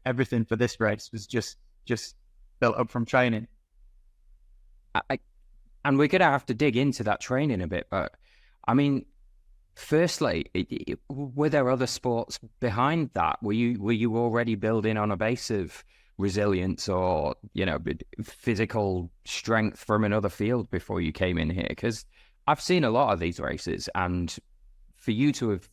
everything for this race was just built up from training. And we're going to have to dig into that training a bit, but I mean, firstly, were there other sports behind that? Were you already building on a base of resilience or, you know, physical strength from another field before you came in here? Because I've seen a lot of these races, and for you to have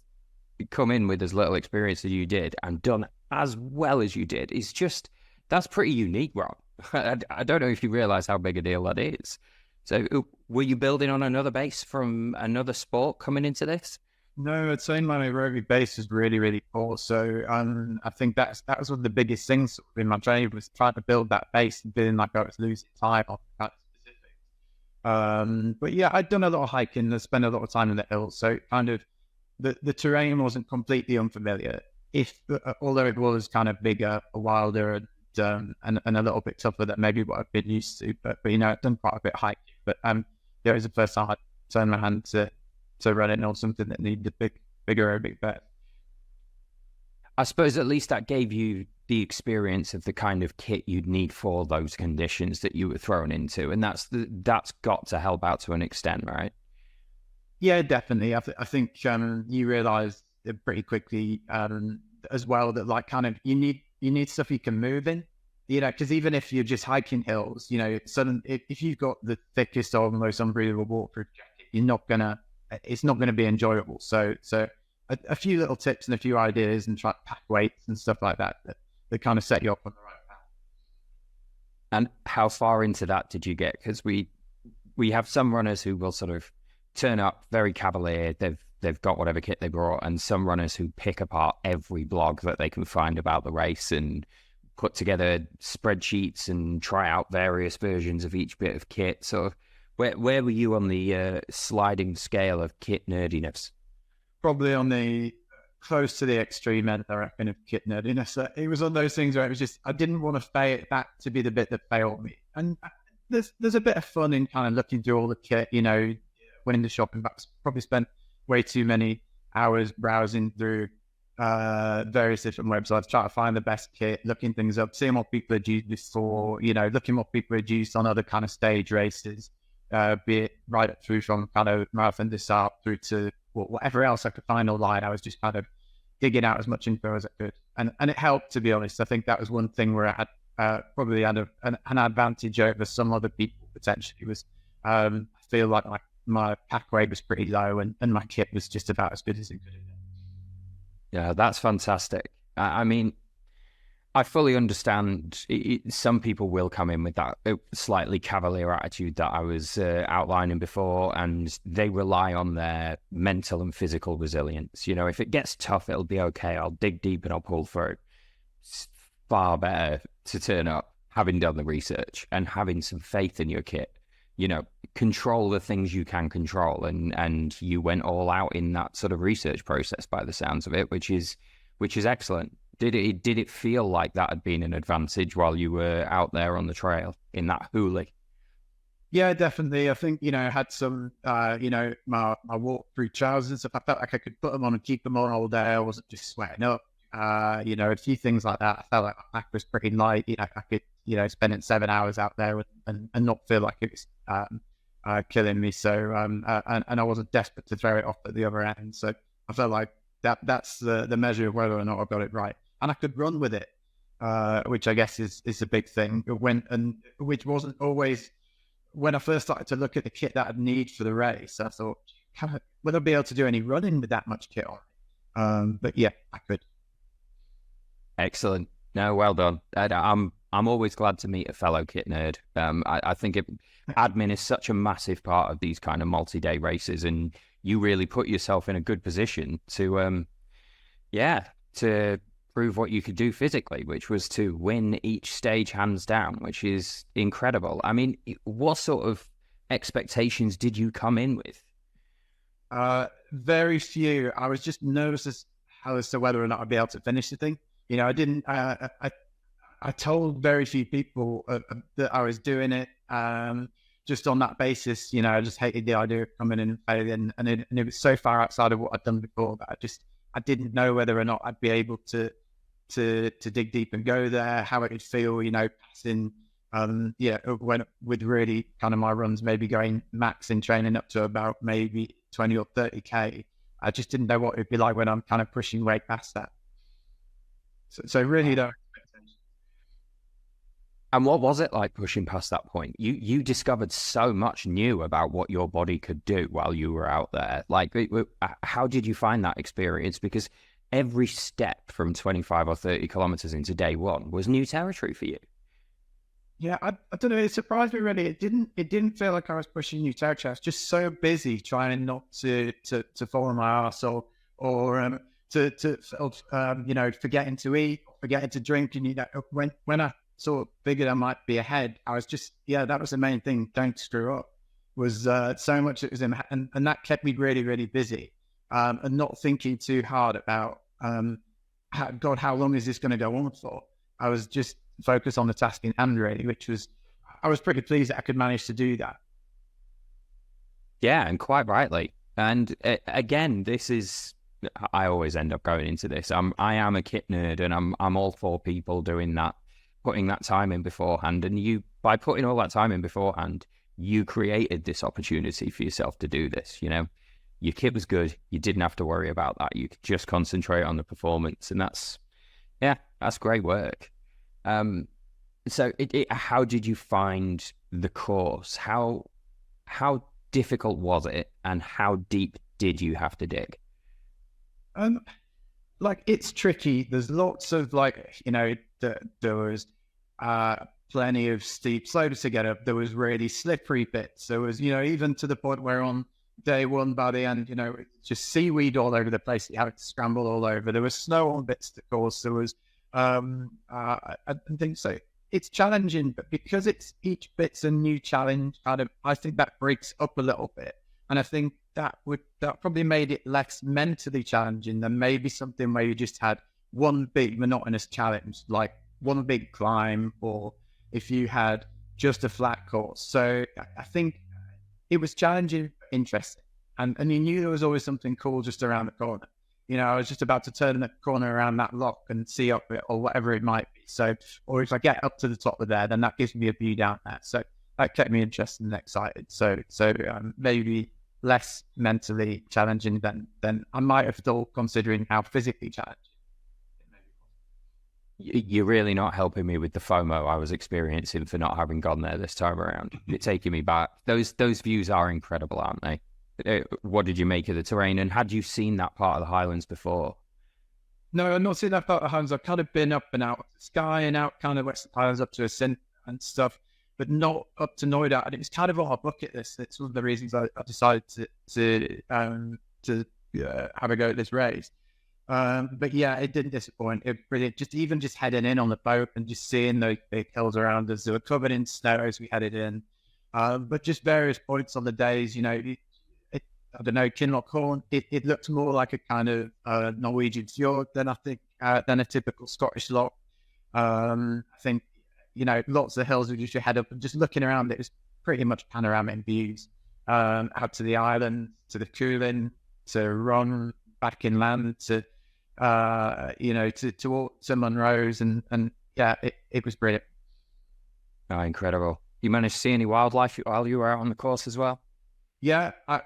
come in with as little experience as you did and done as well as you did is just, that's pretty unique, Rob. I don't know if you realize how big a deal that is. So were you building on another base from another sport coming into this? No, I'd say my aerobic base is really, really poor. So I think that was one of the biggest things in my training, was trying to build that base and feeling like I was losing time on that specific. But yeah, I'd done a lot of hiking. I spent a lot of time in the hills. So kind of the terrain wasn't completely unfamiliar, although it was kind of bigger, wilder, and a little bit tougher than maybe what I've been used to. But you know, I've done quite a bit of hiking. But it was the first time I turned my hand to running on something that needed a bigger aerobic base. I suppose at least that gave you the experience of the kind of kit you'd need for those conditions that you were thrown into, and that's got to help out to an extent, right? Yeah, definitely. I think you realise pretty quickly as well that like kind of you need stuff you can move in, because even if you're just hiking hills, if you've got the thickest or most unbreathable waterproof jacket, it's not gonna be enjoyable. So a few little tips and a few ideas and try to pack weights and stuff like that kind of set you up on the right path. And how far into that did you get? Because we have some runners who will sort of turn up very cavalier. They've got whatever kit they brought, and some runners who pick apart every blog that they can find about the race and put together spreadsheets and try out various versions of each bit of kit. So where were you on the sliding scale of kit nerdiness? Probably on the close to the extreme end, I reckon, of kit nerdiness. It was one of those things where it was just, I didn't want to fail that to be the bit that failed me. And there's a bit of fun in kind of looking through all the kit, went into shopping, but probably spent way too many hours browsing through various different websites, trying to find the best kit, looking things up, seeing what people had used before, looking what people had used on other kind of stage races, be it right up through from kind of Marathon des Alpes through to whatever else I could find online. I was just kind of digging out as much info as I could. And it helped, to be honest. I think that was one thing where I had probably had an advantage over some other people potentially was I feel like my pack weight was pretty low and my kit was just about as good as it could have been. Yeah, that's fantastic. I mean, I fully understand some people will come in with that slightly cavalier attitude that I was outlining before, and they rely on their mental and physical resilience. If it gets tough, it'll be okay. I'll dig deep and I'll pull through. It's far better to turn up having done the research and having some faith in your kit. Control the things you can control, and you went all out in that sort of research process by the sounds of it, which is excellent. Did it feel like that had been an advantage while you were out there on the trail in that hoolie? Yeah, definitely. I think, I had some, my walk through trousers and stuff. I felt like I could put them on and keep them on all day. I wasn't just sweating up. A few things like that. I felt like my back was pretty light. I could, spend 7 hours out there and not feel like it was killing me. So, and I wasn't desperate to throw it off at the other end. So I felt like that's the measure of whether or not I got it right. And I could run with it, which I guess is a big thing. Which wasn't always when I first started to look at the kit that I'd need for the race. I thought, will I be able to do any running with that much kit on? But yeah, I could. Excellent. No, well done. I'm always glad to meet a fellow kit nerd. I think admin is such a massive part of these kind of multi-day races, and you really put yourself in a good position to prove what you could do physically, which was to win each stage hands down, which is incredible. I mean, what sort of expectations did you come in with? Very few. I was just nervous as to whether or not I'd be able to finish the thing. I didn't. I told very few people that I was doing it. Just on that basis, I just hated the idea of coming in and failing, and it was so far outside of what I'd done before that I didn't know whether or not I'd be able to dig deep and go there, how it would feel, passing, when with really kind of my runs maybe going max in training up to about maybe 20 or 30K. I just didn't know what it'd be like when I'm kind of pushing way past that. So really no expectations. And what was it like pushing past that point? You discovered so much new about what your body could do while you were out there. Like, how did you find that experience? Because every step from 25 or 30 kilometers into day one was new territory for you. Yeah, I don't know. It surprised me really. It didn't feel like I was pushing new territory. I was just so busy trying not to fall on my arse or forgetting to eat, forgetting to drink. And when I sort of figured I might be ahead, I was just that was the main thing. Don't screw up. Was so much that was in, and that kept me really, really busy, and not thinking too hard about how long is this going to go on for? I was just focused on the task in hand, really, I was pretty pleased that I could manage to do that. Yeah, and quite rightly. And again, this is I always end up going into this. I am a kit nerd, and I'm all for people doing that, putting that time in beforehand. And you, by putting all that time in beforehand, you created this opportunity for yourself to do this. You know, your kit was good. You didn't have to worry about that. You could just concentrate on the performance, and that's great work. So how did you find the course? How difficult was it, and how deep did you have to dig? Like, it's tricky. There's lots of, like, you know, there was plenty of steep slopes to get up. There was really slippery bits. There was, you know, even to the point where on day one by the end, you know, just seaweed all over the place. You had to scramble all over. There was snow on bits, of course. There was I think so. It's challenging, but because it's each bit's a new challenge, I think that breaks up a little bit. And I think that probably made it less mentally challenging than maybe something where you just had one big monotonous challenge, like one big climb, or if you had just a flat course. So I think it was challenging, interesting. And you knew there was always something cool just around the corner. You know, I was just about to turn the corner around that lock and see up it, or whatever it might be. So, or if I get up to the top of there, then that gives me a view down there. So that kept me interested and excited. So maybe less mentally challenging than I might have thought, considering how physically challenging. You're really not helping me with the FOMO I was experiencing for not having gone there this time around. You're taking me back. Those views are incredible, aren't they? What did you make of the terrain, and had you seen that part of the Highlands before? No, I've not seen that part of the Highlands. I've kind of been up and out of Skye and out kind of West Highlands up to Ascent and stuff, but not up to Knoydart. And it was kind of on our bucket list. It's one of the reasons I decided to have a go at this race. But yeah, it didn't disappoint. It was brilliant. Just heading in on the boat and just seeing the big hills around us. They were covered in snow as we headed in. But just various points on the days, you know, I don't know, Kinloch, it looked more like a kind of Norwegian fjord than a typical Scottish loch. I think, you know, lots of hills we just head up, and just looking around, it was pretty much panoramic views out to the island, to the Coolin, to Ron, back inland, to to Munros, and yeah, it was brilliant. Oh, incredible! You managed to see any wildlife while you were out on the course as well? Yeah, I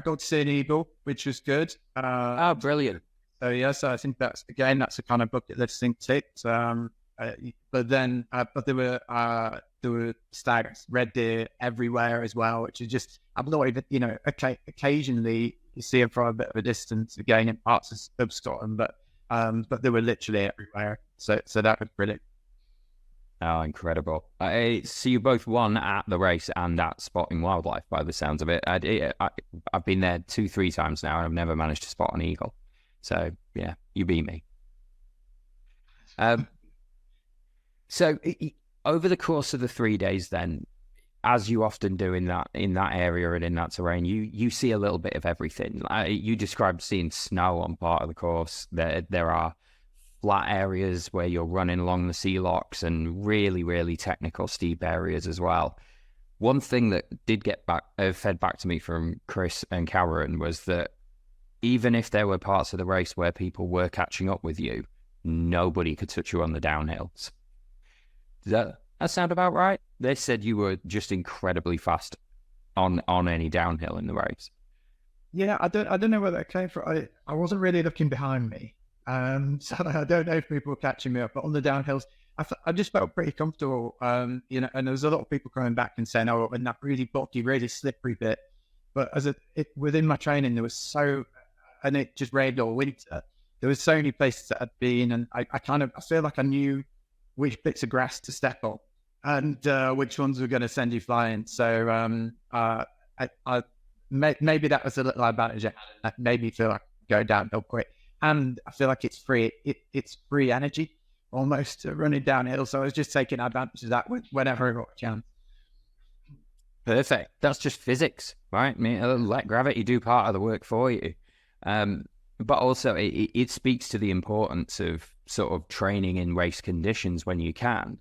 got to see an eagle, which was good. Oh, brilliant! So yeah, so I think that's a kind of bucket list thing ticked. But there were stags, red deer everywhere as well, which is just, I'm not even, you know, occasionally you see them from a bit of a distance again in parts of Scotland, but they were literally everywhere. So that was brilliant. Oh, incredible. So you both won at the race and at spotting wildlife by the sounds of it. I've been there 2-3 times now, and I've never managed to spot an eagle. So yeah, you beat me. So over the course of the 3 days then, as you often do in that area and in that terrain, you see a little bit of everything. You described seeing snow on part of the course. There are flat areas where you're running along the sea-lochs, and really, really technical steep areas as well. One thing that did get fed back to me from Chris and Cameron was that even if there were parts of the race where people were catching up with you, nobody could touch you on the downhills. Does that sound about right? They said you were just incredibly fast on any downhill in the race. Yeah, I don't know where that came from. I wasn't really looking behind me. So I don't know if people were catching me up, but on the downhills, I just felt pretty comfortable. You know, and there was a lot of people coming back and saying, "Oh, in that really boggy, really slippery bit." But within my training, there was and it just rained all winter. There was so many places that I'd been, and I feel like I knew which bits of grass to step on and which ones were going to send you flying. So maybe that was a little advantage. That made me feel like go downhill quick. And I feel like it's free. It's free energy almost running downhill. So I was just taking advantage of that whenever I got a chance. Perfect. That's just physics, right? I mean, let gravity do part of the work for you. But also it speaks to the importance of sort of training in race conditions when you can.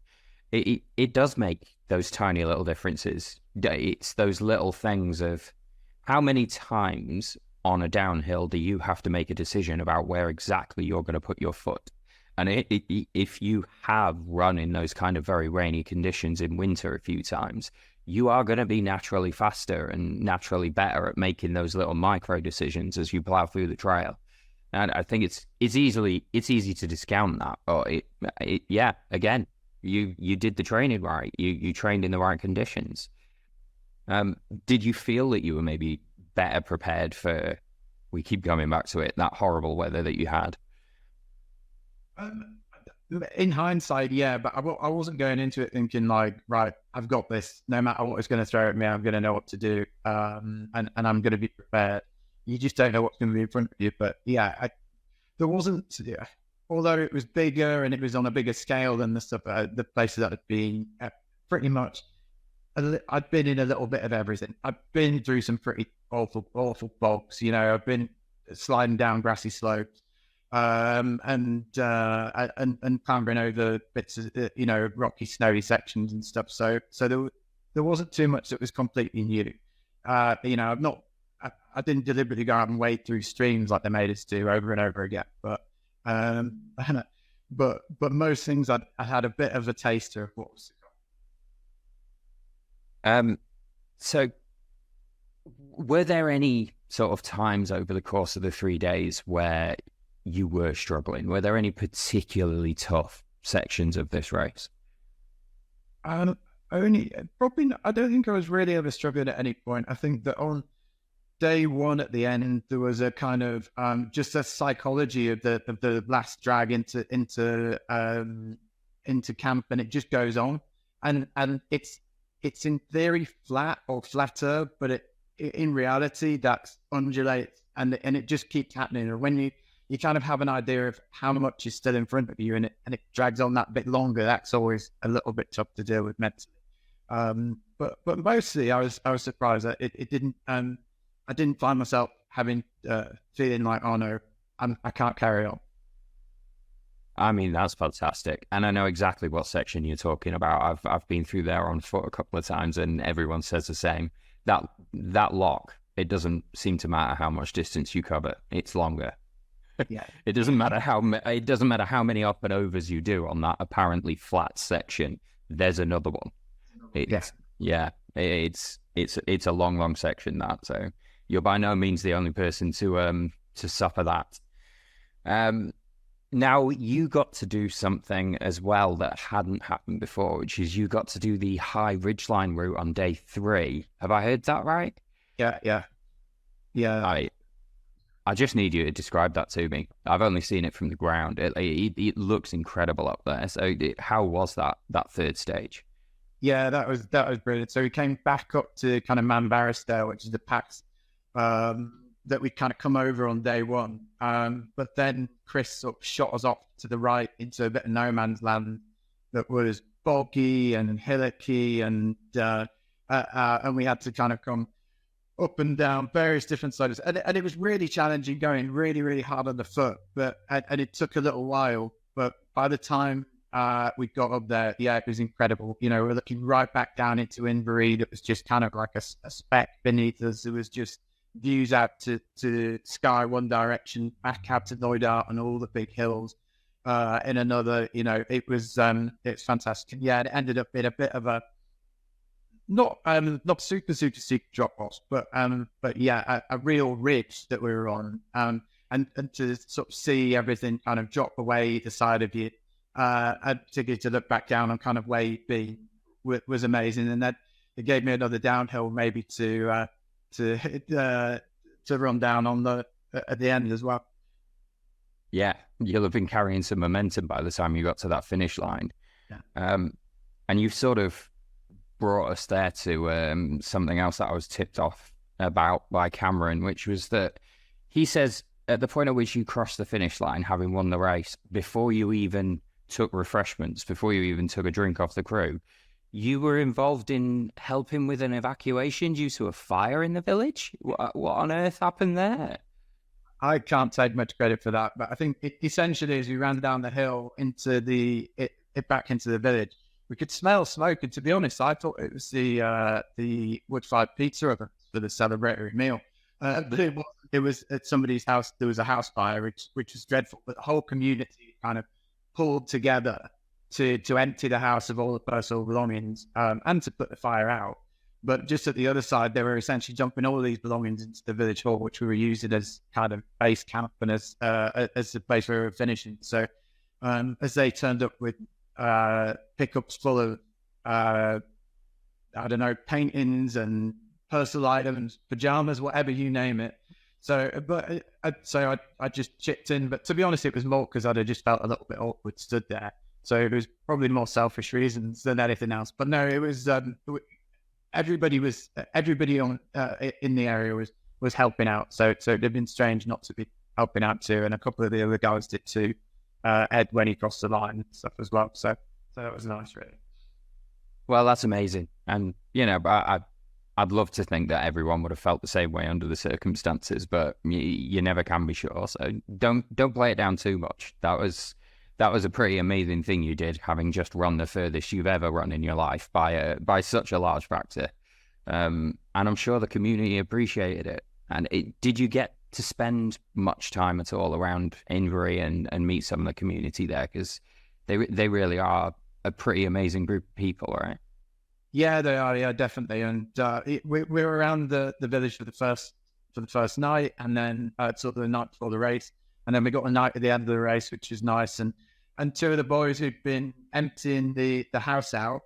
It does make those tiny little differences. It's those little things of how many times on a downhill do you have to make a decision about where exactly you're going to put your foot. And if you have run in those kind of very rainy conditions in winter a few times, you are going to be naturally faster and naturally better at making those little micro decisions as you plow through the trail. And I think it's easy to discount that, but yeah, again, you did the training right. You trained in the right conditions. Did you feel that you were maybe better prepared for, we keep coming back to it, that horrible weather that you had? In hindsight, yeah, but I wasn't going into it thinking like, right, I've got this. No matter what it's going to throw at me, I'm going to know what to do, and I'm going to be prepared. You just don't know what's going to be in front of you. But yeah, there wasn't. Yeah, although it was bigger and it was on a bigger scale than the stuff, the places that I'd been. Pretty much, I'd been in a little bit of everything. I've been through some pretty awful bogs. You know, I've been sliding down grassy slopes. And clambering over bits of, rocky, snowy sections and stuff. So there wasn't too much that was completely new. I didn't deliberately go out and wade through streams like they made us do over and over again. But most things I had a bit of a taster of what was to come. So were there any sort of times over the course of the 3 days where you were struggling? Were there any particularly tough sections of this race? I don't think I was really ever struggling at any point. I think that on day one at the end, there was a kind of just a psychology of the last drag into camp, and it just goes on, and it's in theory flat or flatter, but in reality that's undulates, and it just keeps happening. And when you kind of have an idea of how much is still in front of you, and it drags on that bit longer, that's always a little bit tough to deal with mentally. But mostly I was surprised that it didn't. I didn't find myself feeling like, oh no, I can't carry on. I mean, that's fantastic, and I know exactly what section you're talking about. I've been through there on foot a couple of times, and everyone says the same. That lock, it doesn't seem to matter how much distance you cover; it's longer. Yeah, it doesn't matter how many up and overs you do on that apparently flat section. There's another one. It's a long section, that. So you're by no means the only person to suffer that. Now you got to do something as well that hadn't happened before, which is you got to do the high ridgeline route on day 3. Have I heard that right? Yeah. I just need you to describe that to me. I've only seen it from the ground. It looks incredible up there. So how was that third stage? Yeah, that was brilliant. So we came back up to kind of Manbarrowstale, which is the pass that we kind of come over on day 1. But then Chris sort of shot us off to the right into a bit of no man's land that was boggy and hillocky, and we had to kind of come up and down various different sides, and it was really challenging, going really, really hard on the foot, and it took a little while. But by the time we got up there, yeah, it was incredible. You know, we're looking right back down into Inverary. It was just kind of like a speck beneath us. There was just views out to Skye one direction, back out to Knoydart and all the big hills in another. You know, it's fantastic. Yeah, it ended up being a bit of a not super steep drop off, but yeah, a real ridge that we were on, and to sort of see everything kind of drop away either side of you, and particularly to look back down on kind of where you'd been was amazing. And that it gave me another downhill maybe to run down on at the end as well. Yeah, you'll have been carrying some momentum by the time you got to that finish line. Yeah. And you've sort of brought us there to something else that I was tipped off about by Cameron, which was that he says at the point at which you crossed the finish line, having won the race, before you even took refreshments, before you even took a drink off the crew, you were involved in helping with an evacuation due to a fire in the village. What on earth happened there? I can't take much credit for that, but I think essentially as we ran down the hill into back into the village, we could smell smoke, and to be honest, I thought it was the wood-fired pizza oven for the celebratory meal, but it wasn't. it was at somebody's house. There was a house fire, which was dreadful. But the whole community kind of pulled together to empty the house of all the personal belongings and to put the fire out. But just at the other side, they were essentially dumping all these belongings into the village hall, which we were using as kind of base camp and as the place where we were finishing. So as they turned up with pickups full of I don't know, paintings and personal items, pajamas, whatever you name it. So, but I just chipped in. But to be honest, it was more because I'd just felt a little bit awkward stood there. So it was probably more selfish reasons than anything else. But no, it was everybody on in the area was helping out. So it'd have been strange not to be helping out too. And a couple of the other guys did too. Ed when he crossed the line and stuff as well. So that was nice, really. Well, that's amazing. And, you know, I'd love to think that everyone would have felt the same way under the circumstances, but you never can be sure. So don't play it down too much. That was a pretty amazing thing you did, having just run the furthest you've ever run in your life by such a large factor. And I'm sure the community appreciated it. And did you get to spend much time at all around Inverie and meet some of the community there? Because they really are a pretty amazing group of people, right? Yeah, they are. Yeah, definitely. And we were around the village for the first night, and then sort of the night before the race, and then we got a night at the end of the race, which was nice. And two of the boys who'd been emptying the house out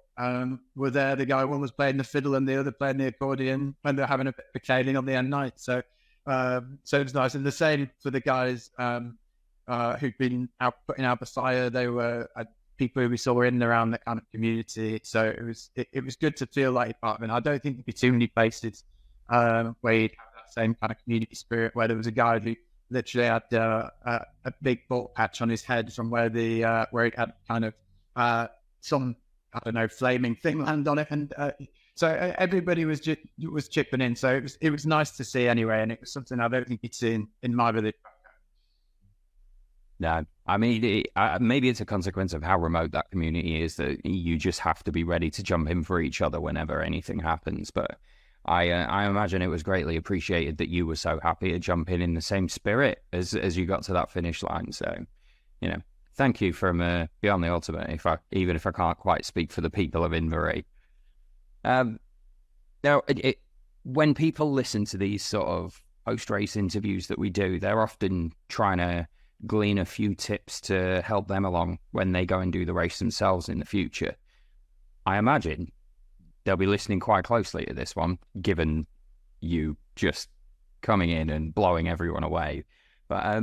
were there. The guy, one was playing the fiddle, and the other playing the accordion, and they're having a bit of caning on the end night. So it was nice. And the same for the guys who'd been out putting out the fire. They were people who we saw in and around that kind of community. So it was good to feel like part of it. I don't think there'd be too many places where you'd have that same kind of community spirit, where there was a guy who literally had a big bald patch on his head from where where it had kind of some, I don't know, flaming thing land on it. And so everybody was chipping in. So it was nice to see anyway. And it was something I don't think you'd see in my village. No, I mean, maybe it's a consequence of how remote that community is, that you just have to be ready to jump in for each other whenever anything happens. But I imagine it was greatly appreciated that you were so happy to jump in the same spirit as you got to that finish line. So, you know, thank you from Beyond the Ultimate, even if I can't quite speak for the people of Inverie. Now, when people listen to these sort of post-race interviews that we do, they're often trying to glean a few tips to help them along when they go and do the race themselves in the future. I imagine they'll be listening quite closely to this one, given you just coming in and blowing everyone away. But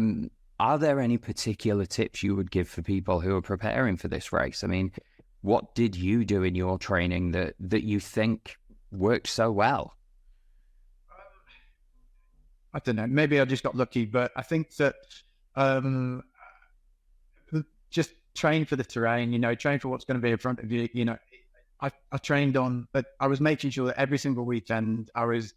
are there any particular tips you would give for people who are preparing for this race? I mean, what did you do in your training that you think worked so well? I don't know. Maybe I just got lucky, but I think that just train for the terrain, you know, train for what's going to be in front of you. You know, I trained but I was making sure that every single weekend I was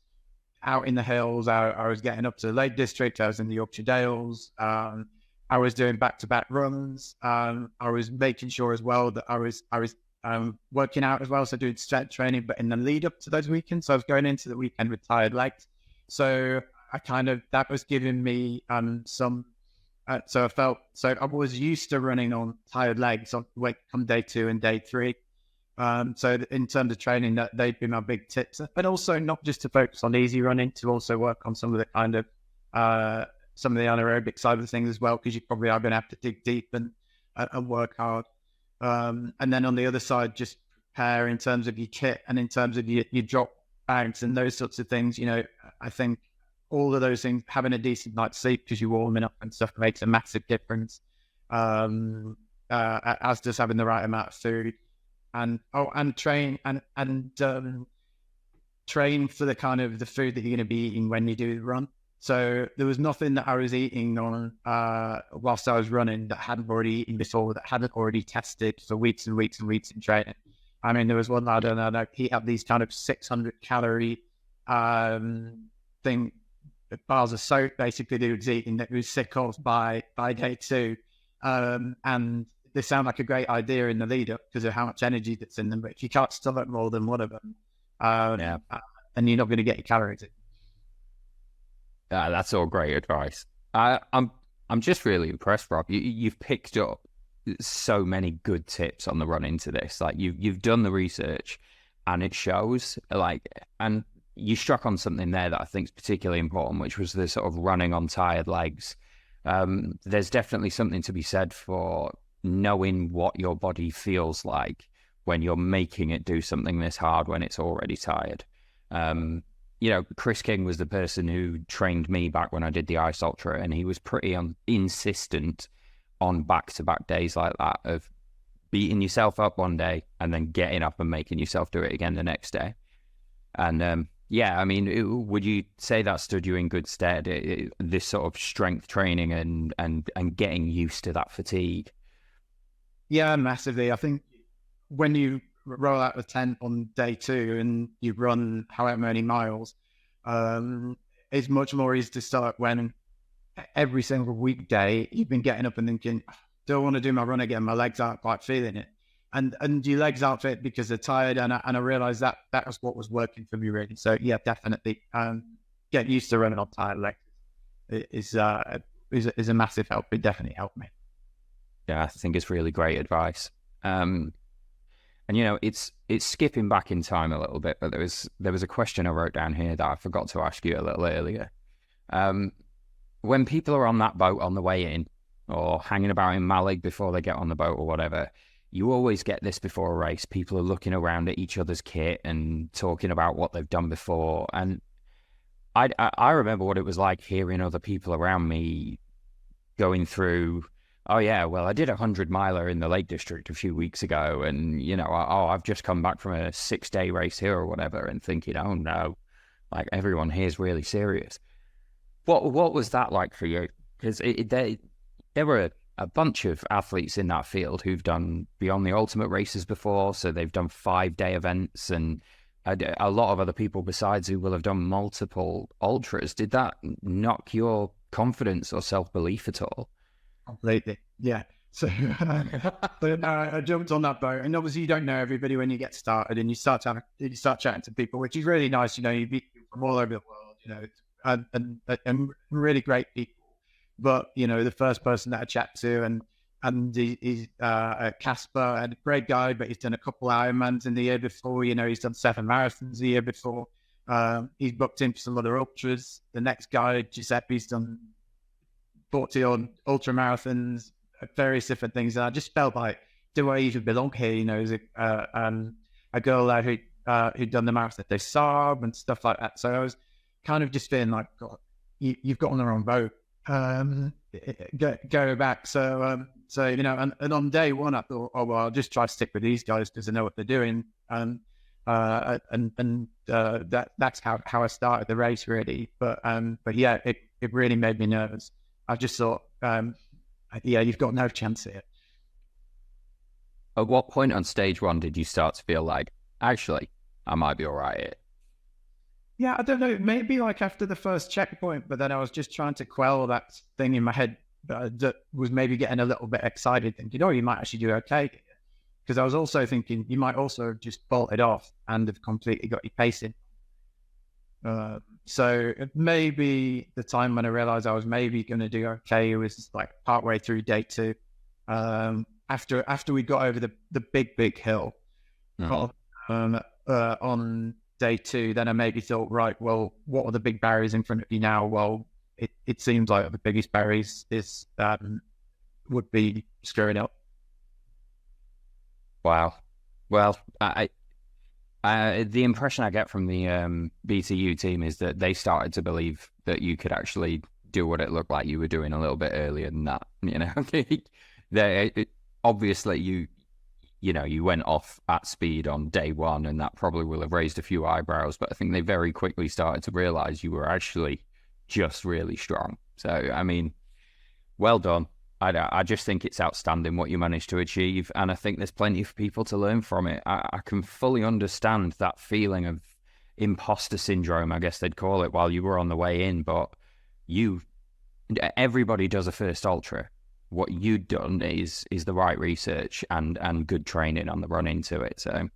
out in the hills. I was getting up to the Lake District. I was in the Yorkshire Dales. I was doing back-to-back runs. I was making sure as well that I was working out as well. So doing strength training, but in the lead up to those weekends, so I was going into the weekend with tired legs. So that was giving me some. So I was used to running on tired legs come day 2 and day 3. So in terms of training, they'd be my big tips, but also not just to focus on easy running, to also work on some of the kind of some of the anaerobic side of things as well, because you probably are going to have to dig deep and work hard. And then on the other side, just prepare in terms of your kit and in terms of your drop bags and those sorts of things. You know, I think all of those things, having a decent night's sleep because you're warming up and stuff, makes a massive difference. As does having the right amount of food, and train train for the kind of the food that you're going to be eating when you do the run. So there was nothing that I was eating on whilst I was running that I hadn't already eaten before, that hadn't already tested for weeks and weeks and weeks in training. I mean, there was one lad, and he had these kind of 600 calorie bars of soap basically that he was eating that he was sick of by day 2. And they sound like a great idea in the lead up because of how much energy that's in them. But if you can't stomach more than one of them, then you're not going to get your calories in. That's all great advice. I'm just really impressed, Rob. You've picked up so many good tips on the run into this. Like you've done the research, and it shows. Like, and you struck on something there that I think is particularly important, which was the sort of running on tired legs. There's definitely something to be said for knowing what your body feels like when you're making it do something this hard when it's already tired. Chris King was the person who trained me back when I did the Ice Ultra, and he was pretty insistent on back-to-back days like that of beating yourself up one day and then getting up and making yourself do it again the next day. And would you say that stood you in good stead, this sort of strength training and getting used to that fatigue? Yeah, massively. I think when you roll out the tent on day 2 and you run however many miles, it's much more easy to start when every single weekday you've been getting up and thinking, don't want to do my run again, my legs aren't quite feeling it, and your legs aren't fit because they're tired, and I realized that was what was working for me, really. So yeah, definitely get used to running on tired legs is a massive help. It definitely helped me. Yeah, I think it's really great advice. And it's skipping back in time a little bit, but there was a question I wrote down here that I forgot to ask you a little earlier. When people are on that boat on the way in, or hanging about in Malig before they get on the boat or whatever, you always get this before a race. People are looking around at each other's kit and talking about what they've done before. And I remember what it was like hearing other people around me going through, oh yeah, well, I did a 100-miler in the Lake District a few weeks ago, and I've just come back from a 6-day race here or whatever, and thinking, oh no, like everyone here is really serious. What was that like for you? Because there were a bunch of athletes in that field who've done Beyond the Ultimate races before, so they've done 5-day events, and a lot of other people besides who will have done multiple ultras. Did that knock your confidence or self-belief at all? Completely, yeah. So I jumped on that boat, and obviously you don't know everybody when you get started, and you start chatting to people, which is really nice. You meet people from all over the world, and really great people. But the first person that I chat to, and he's Casper, and a great guy, but he's done a couple Ironmans in the year before. He's done 7 marathons the year before. He's booked in for some other ultras. The next guy, Giuseppe's done 40 odd ultra marathons, various different things, and I just felt like, do I even belong here? There's a girl there who'd done the Marathon des Sables and stuff like that. So I was kind of just feeling like, God, you've got on the wrong boat. Go back. So and on day 1, I thought, oh well, I'll just try to stick with these guys because I know what they're doing. That's how I started the race, really. But yeah, it really made me nervous. I just thought, you've got no chance here. At what point on stage 1 did you start to feel like, actually, I might be all right here? Yeah, I don't know. Maybe like after the first checkpoint, but then I was just trying to quell that thing in my head that was maybe getting a little bit excited, thinking, oh, you might actually do okay. Because I was also thinking you might also have just bolted off and have completely got your pace in. So maybe the time when I realized I was maybe going to do okay was like partway through day 2. After we got over the big hill on day 2, then I maybe thought, right, well, what are the big barriers in front of you now? Well, it seems like the biggest barriers is would be screwing up. Wow. Well, the impression I get from the BTU team is that they started to believe that you could actually do what it looked like you were doing a little bit earlier than that. Obviously, you went off at speed on day 1, and that probably will have raised a few eyebrows. But I think they very quickly started to realize you were actually just really strong. So, I mean, well done. I just think it's outstanding what you managed to achieve, and I think there's plenty for people to learn from it. I can fully understand that feeling of imposter syndrome, I guess they'd call it, while you were on the way in. But everybody does a first ultra. What you'd done is the right research and good training on the run into it. So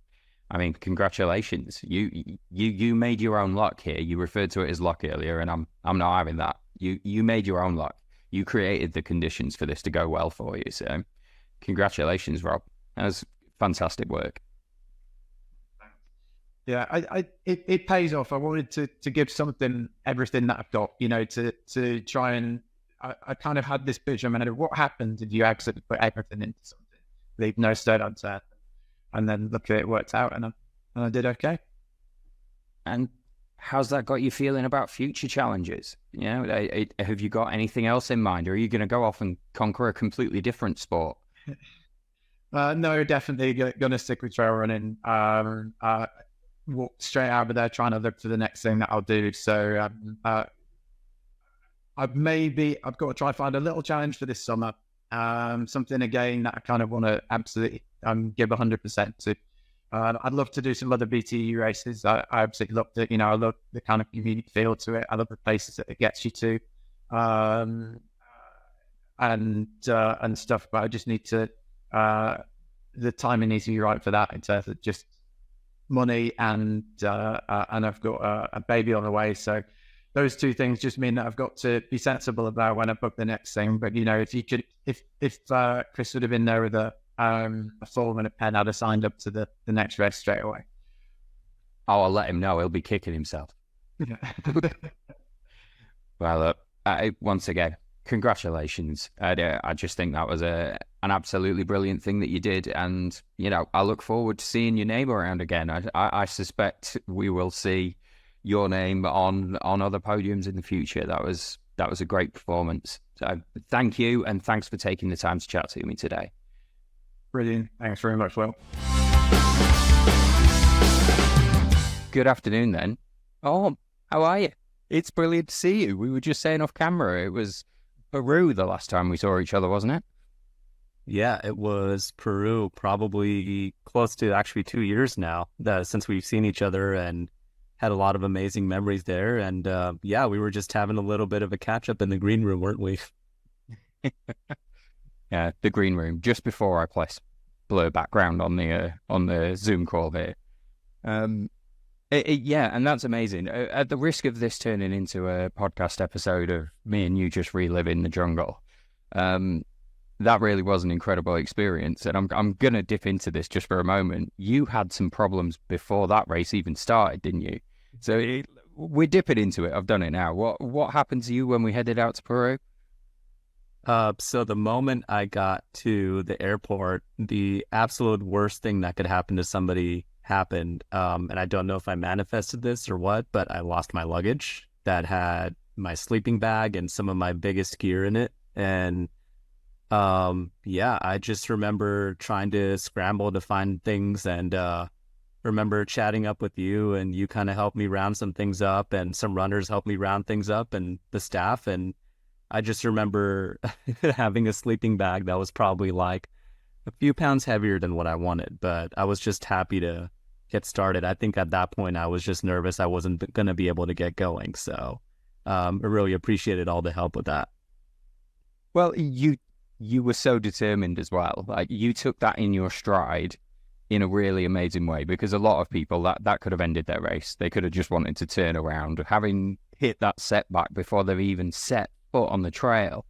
I mean, congratulations. You made your own luck here. You referred to it as luck earlier, and I'm not having that. You made your own luck. You created the conditions for this to go well for you. So congratulations, Rob. That was fantastic work. Yeah, it pays off. I wanted to give something, everything that I've got, to try and I kind of had this picture in my head of what happens if you accidentally put everything into something, leave no stone unturned, and then look at it worked out, and I did okay. And how's that got you feeling about future challenges? Have you got anything else in mind, or are you going to go off and conquer a completely different sport? No, definitely going to stick with trail running. Walk straight out of there, trying to look for the next thing that I'll do. So I've got to try and find a little challenge for this summer. Something again that I kind of want to absolutely give 100% to. I'd love to do some other BTE races. I absolutely love it. I love the kind of community feel to it. I love the places that it gets you to, and stuff. But I just need to. The timing needs to be right for that in terms of just money, and I've got a baby on the way. So those two things just mean that I've got to be sensible about when I book the next thing. But if Chris would have been there with a form and a pen, I'd have signed up to the next race straight away. Oh, I'll let him know. He'll be kicking himself. Well, once again, congratulations. I just think that was an absolutely brilliant thing that you did. And, I look forward to seeing your name around again. I suspect we will see your name on other podiums in the future. That was a great performance. So thank you, and thanks for taking the time to chat to me today. Brilliant. Thanks very much, Will. Good afternoon, then. Oh, how are you? It's brilliant to see you. We were just saying off camera, it was Peru the last time we saw each other, wasn't it? Yeah, it was Peru, probably close to actually 2 years now since we've seen each other, and had a lot of amazing memories there. And we were just having a little bit of a catch up in the green room, weren't we? Yeah, the green room, just before I place blur background on the Zoom call here. And that's amazing. At the risk of this turning into a podcast episode of me and you just reliving the jungle, that really was an incredible experience. And I'm going to dip into this just for a moment. You had some problems before that race even started, didn't you? So we're dipping into it. I've done it now. What happened to you when we headed out to Peru? So the moment I got to the airport, the absolute worst thing that could happen to somebody happened. And I don't know if I manifested this or what, but I lost my luggage that had my sleeping bag and some of my biggest gear in it. And I just remember trying to scramble to find things, and remember chatting up with you, and you kind of helped me round some things up, and some runners helped me round things up, and the staff. And I just remember having a sleeping bag that was probably like a few pounds heavier than what I wanted, but I was just happy to get started. I think at that point I was just nervous I wasn't going to be able to get going. So I really appreciated all the help with that. Well, you were so determined as well. Like, you took that in your stride in a really amazing way, because a lot of people that could have ended their race. They could have just wanted to turn around, having hit that setback before they've even set foot on the trail.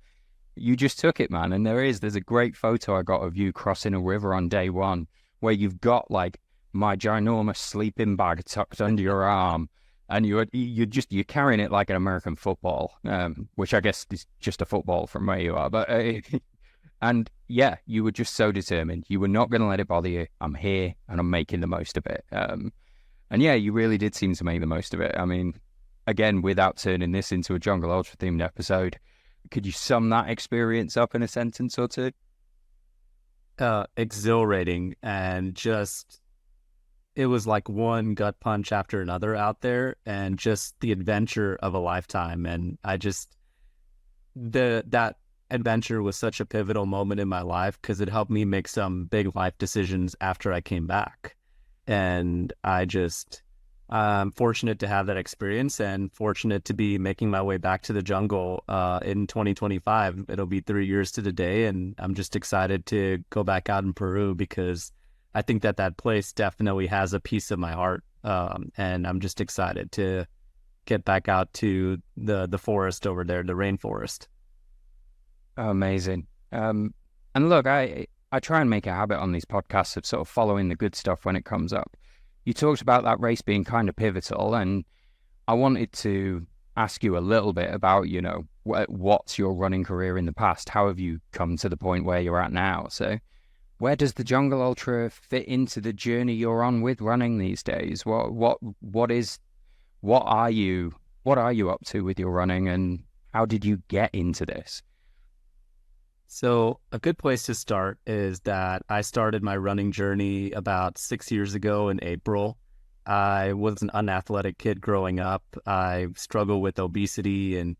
You just took it, man. And there's a great photo I got of you crossing a river on day one, where you've got like my ginormous sleeping bag tucked under your arm, and you're carrying it like an American football, which I guess is just a football from where you are. But and yeah, you were just so determined. You were not going to let it bother you. I'm here and I'm making the most of it. And yeah, you really did seem to make the most of it. I mean, again, without turning this into a Jungle Ultra themed episode, could you sum that experience up in a sentence or two? Exhilarating, and just, it was like one gut punch after another out there, and just the adventure of a lifetime. And I just, that adventure was such a pivotal moment in my life, because it helped me make some big life decisions after I came back. And I'm fortunate to have that experience, and fortunate to be making my way back to the jungle in 2025. It'll be 3 years to the day, and I'm just excited to go back out in Peru, because I think that place definitely has a piece of my heart. And I'm just excited to get back out to the forest over there, the rainforest. Amazing. And look, I try and make a habit on these podcasts of sort of following the good stuff when it comes up. You talked about that race being kind of pivotal, and I wanted to ask you a little bit about, what's your running career in the past? How have you come to the point where you're at now? So where does the Jungle Ultra fit into the journey you're on with running these days? What are you up to with your running, and how did you get into this? So a good place to start is that I started my running journey about 6 years ago in April. I was an unathletic kid growing up. I struggled with obesity and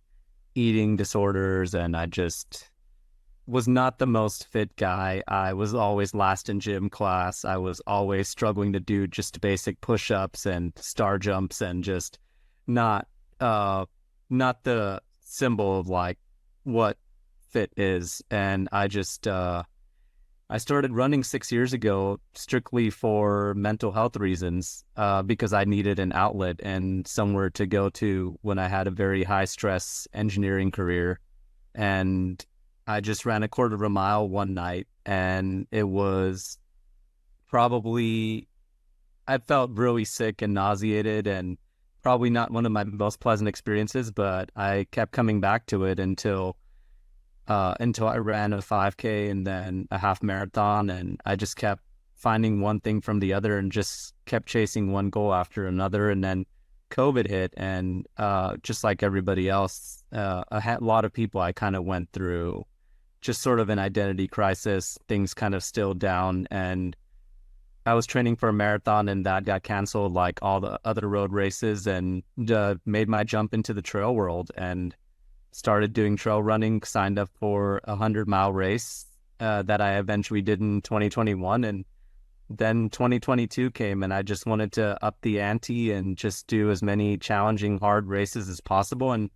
eating disorders, and I just was not the most fit guy. I was always last in gym class. I was always struggling to do just basic push-ups and star jumps, and just not the symbol of like what fit is. And I just I started running 6 years ago strictly for mental health reasons, because I needed an outlet and somewhere to go to when I had a very high stress engineering career. And I just ran a quarter of a mile one night, and it was probably, I felt really sick and nauseated, and probably not one of my most pleasant experiences, but I kept coming back to it until I ran a 5K and then a half marathon, and I just kept finding one thing from the other and just kept chasing one goal after another. And then COVID hit, and just like everybody else, a lot of people, I kind of went through just sort of an identity crisis, things kind of still down. And I was training for a marathon, and that got canceled like all the other road races, and made my jump into the trail world and started doing trail running, signed up for a 100-mile race that I eventually did in 2021. And then 2022 came, and I just wanted to up the ante and just do as many challenging, hard races as possible. And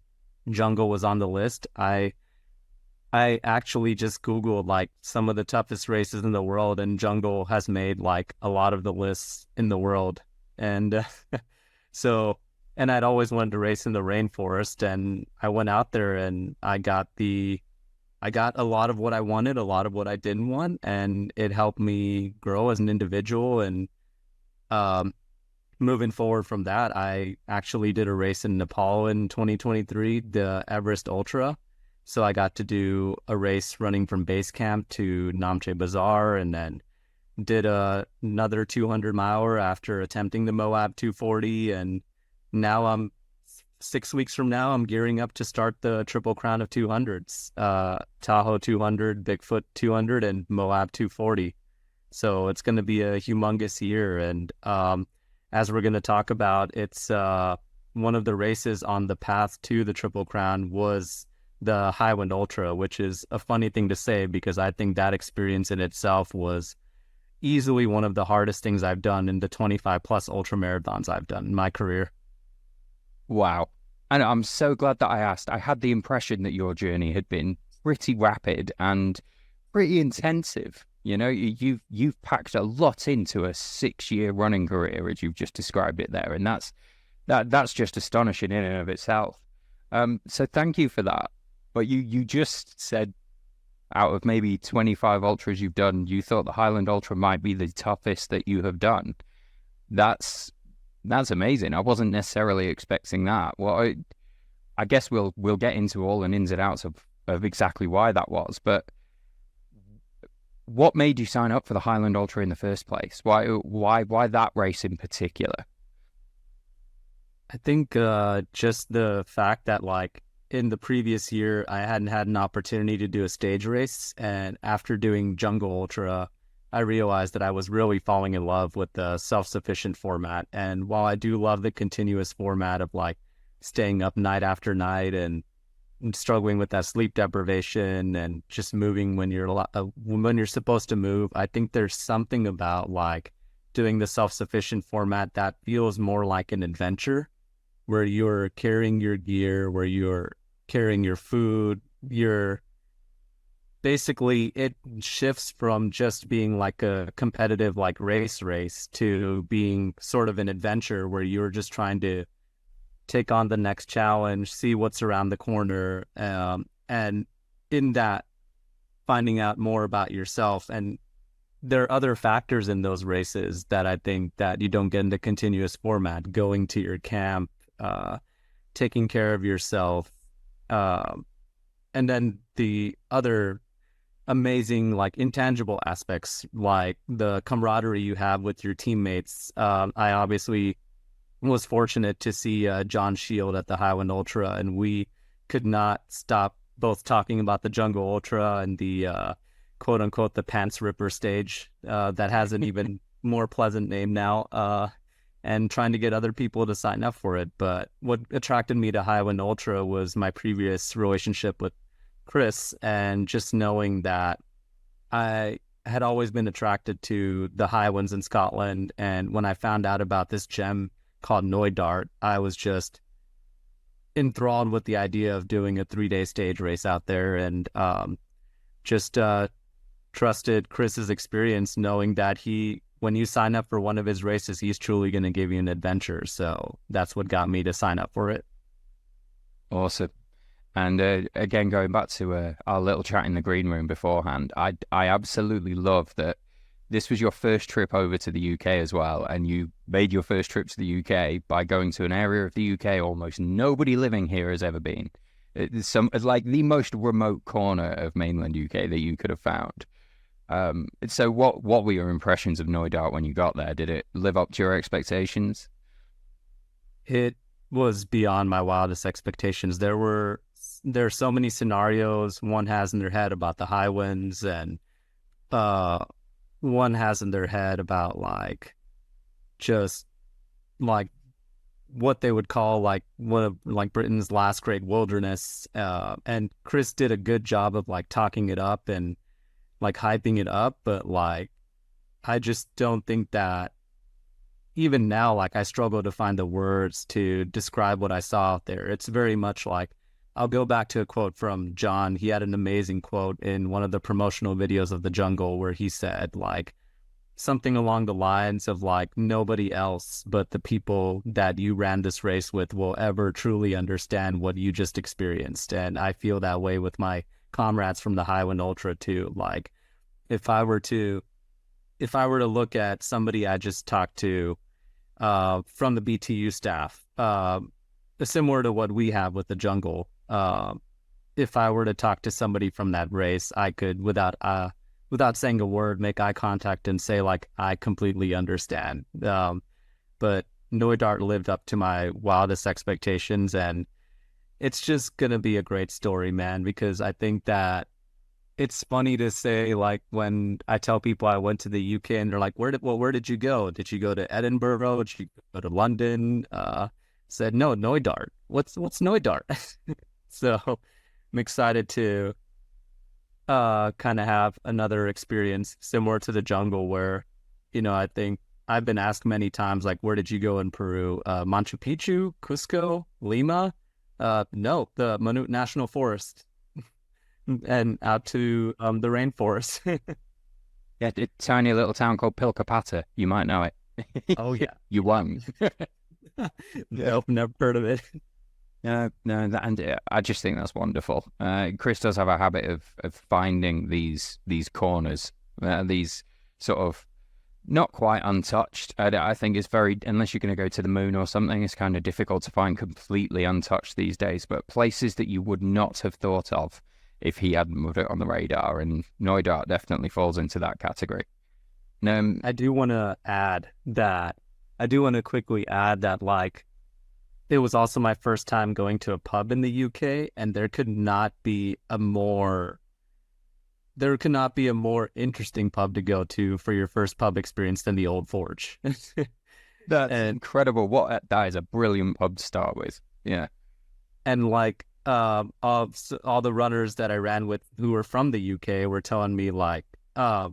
Jungle was on the list. I actually just Googled like some of the toughest races in the world, and Jungle has made like a lot of the lists in the world. And and I'd always wanted to race in the rainforest, and I went out there and I got a lot of what I wanted, a lot of what I didn't want, and it helped me grow as an individual. And moving forward from that, I actually did a race in Nepal in 2023, the Everest Ultra. So I got to do a race running from base camp to Namche Bazaar, and then did another 200-miler after attempting the Moab 240. And now 6 weeks from now, I'm gearing up to start the Triple Crown of 200s, Tahoe 200, Bigfoot 200, and Moab 240. So it's going to be a humongous year. And as we're going to talk about, it's one of the races on the path to the Triple Crown was the Highland Ultra, which is a funny thing to say because I think that experience in itself was easily one of the hardest things I've done in the 25 plus ultra marathons I've done in my career. Wow. And I'm so glad that I asked. I had the impression that your journey had been pretty rapid and pretty intensive. You know, you've packed a lot into a 6-year running career, as you've just described it there, and that's just astonishing in and of itself. So thank you for that. But you just said out of maybe 25 ultras you've done, you thought the Highland Ultra might be the toughest that you have done. That's amazing. I wasn't necessarily expecting that. Well, I guess we'll get into all the ins and outs of exactly why that was. But what made you sign up for the Highland Ultra in the first place? Why that race in particular? I think just the fact that like in the previous year, I hadn't had an opportunity to do a stage race. And after doing Jungle Ultra, I realized that I was really falling in love with the self-sufficient format. And while I do love the continuous format of like staying up night after night and struggling with that sleep deprivation and just moving when you're supposed to move, I think there's something about like doing the self-sufficient format that feels more like an adventure, where you're carrying your gear, where you're carrying your food, you're basically it shifts from just being like a competitive like race to being sort of an adventure where you're just trying to take on the next challenge, see what's around the corner, and in that finding out more about yourself. And there are other factors in those races that I think that you don't get in the continuous format, going to your camp, taking care of yourself, and then the other amazing like intangible aspects like the camaraderie you have with your teammates. I obviously was fortunate to see John Shield at the Highland Ultra, and we could not stop both talking about the Jungle Ultra and the quote unquote the pants ripper stage that has an even more pleasant name now, and trying to get other people to sign up for it. But what attracted me to Highland Ultra was my previous relationship with Chris, and just knowing that I had always been attracted to the Highlands in Scotland. And when I found out about this gem called Knoydart, I was just enthralled with the idea of doing a 3-day stage race out there, and just trusted Chris's experience, knowing that when you sign up for one of his races, he's truly going to give you an adventure. So that's what got me to sign up for it. Awesome. And again, going back to our little chat in the green room beforehand, I absolutely love that this was your first trip over to the UK as well, and you made your first trip to the UK by going to an area of the UK almost nobody living here has ever been. It's like the most remote corner of mainland UK that you could have found. So what were your impressions of Knoydart when you got there? Did it live up to your expectations? It was beyond my wildest expectations. There are so many scenarios one has in their head about the Highlands, and one has in their head about like just like what they would call like one of like Britain's last great wilderness. And Chris did a good job of like talking it up and like hyping it up, but like I just don't think that even now, like I struggle to find the words to describe what I saw out there. It's very much like, I'll go back to a quote from John. He had an amazing quote in one of the promotional videos of the Jungle where he said like something along the lines of like, nobody else but the people that you ran this race with will ever truly understand what you just experienced. And I feel that way with my comrades from the Highland Ultra too. Like if I were to look at somebody I just talked to from the BTU staff, similar to what we have with the Jungle, if I were to talk to somebody from that race, I could, without saying a word, make eye contact and say, like, I completely understand. But Knoydart lived up to my wildest expectations, and it's just going to be a great story, man, because I think that it's funny to say, like, when I tell people I went to the UK and they're like, where did you go? Did you go to Edinburgh? Did you go to London? Said, no, Knoydart. What's Knoydart? So I'm excited to kind of have another experience similar to the Jungle where, you know, I think I've been asked many times, like, where did you go in Peru? Machu Picchu, Cusco, Lima? No, the Manut National Forest and out to the rainforest. Yeah, a tiny little town called Pilcapata. You might know it. Oh, yeah. You won't. Nope, never heard of it. No, and I just think that's wonderful. Chris does have a habit of finding these corners, these sort of not quite untouched. I think it's very, unless you're going to go to the moon or something, it's kind of difficult to find completely untouched these days, but places that you would not have thought of if he hadn't put it on the radar, and Knoydart definitely falls into that category. I do want to quickly add that, like, it was also my first time going to a pub in the UK, and there could not be a more interesting pub to go to for your first pub experience than the Old Forge. That's incredible. That is a brilliant pub to start with. Yeah. And like, of all the runners that I ran with who were from the UK were telling me like, I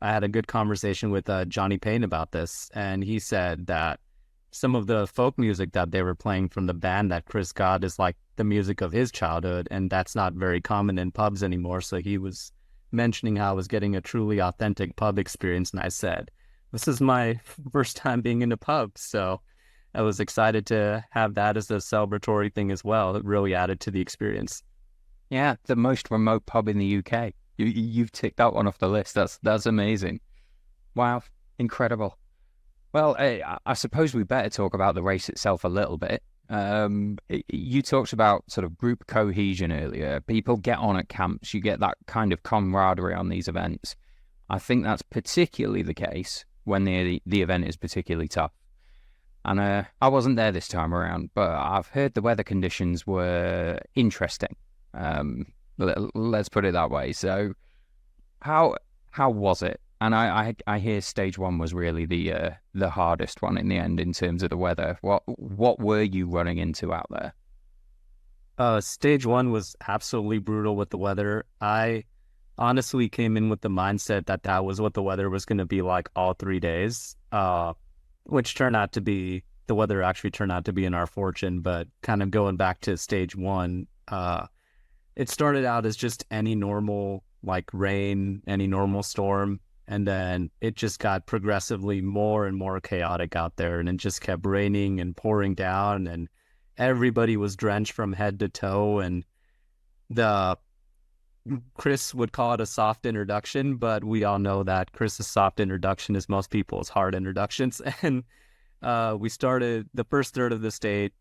had a good conversation with Johnny Payne about this, and he said that some of the folk music that they were playing from the band that Chris got is like the music of his childhood, and that's not very common in pubs anymore. So he was mentioning how I was getting a truly authentic pub experience, and I said, this is my first time being in a pub, so I was excited to have that as a celebratory thing as well. It really added to the experience. Yeah, the most remote pub in the UK. You've ticked that one off the list. That's amazing. Wow, incredible. Well, I suppose we better talk about the race itself a little bit. You talked about sort of group cohesion earlier. People get on at camps. You get that kind of camaraderie on these events. I think that's particularly the case when the event is particularly tough. And I wasn't there this time around, but I've heard the weather conditions were interesting. Let's put it that way. So how was it? And I hear stage one was really the hardest one in the end in terms of the weather. What were you running into out there? Stage one was absolutely brutal with the weather. I honestly came in with the mindset that was what the weather was going to be like all 3 days, which turned out to be, the weather actually turned out to be in our fortune. But kind of going back to stage one, it started out as just any normal like rain, any normal storm. And then it just got progressively more and more chaotic out there. And it just kept raining and pouring down. And everybody was drenched from head to toe. And Chris would call it a soft introduction, but we all know that Chris's soft introduction is most people's hard introductions. And we started the first third of the stage,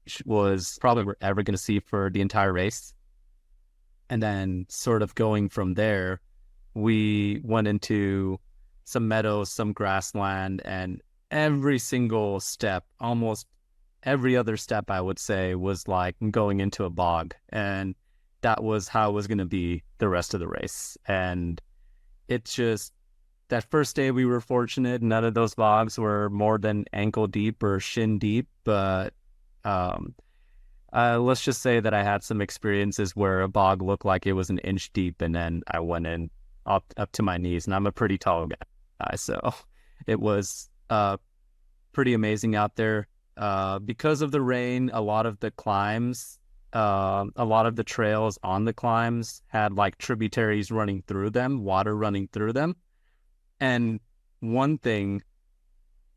which was probably we're ever going to see for the entire race. And then sort of going from there, we went into some meadows, some grassland, and every single step, almost every other step, I would say, was like going into a bog. And that was how it was going to be the rest of the race. And it's just, that first day we were fortunate. None of those bogs were more than ankle deep or shin deep, but let's just say that I had some experiences where a bog looked like it was an inch deep, and then I went in up to my knees, and I'm a pretty tall guy, so it was pretty amazing out there. Because of the rain, a lot of the climbs, a lot of the trails on the climbs had like tributaries running through them, water running through them. And one thing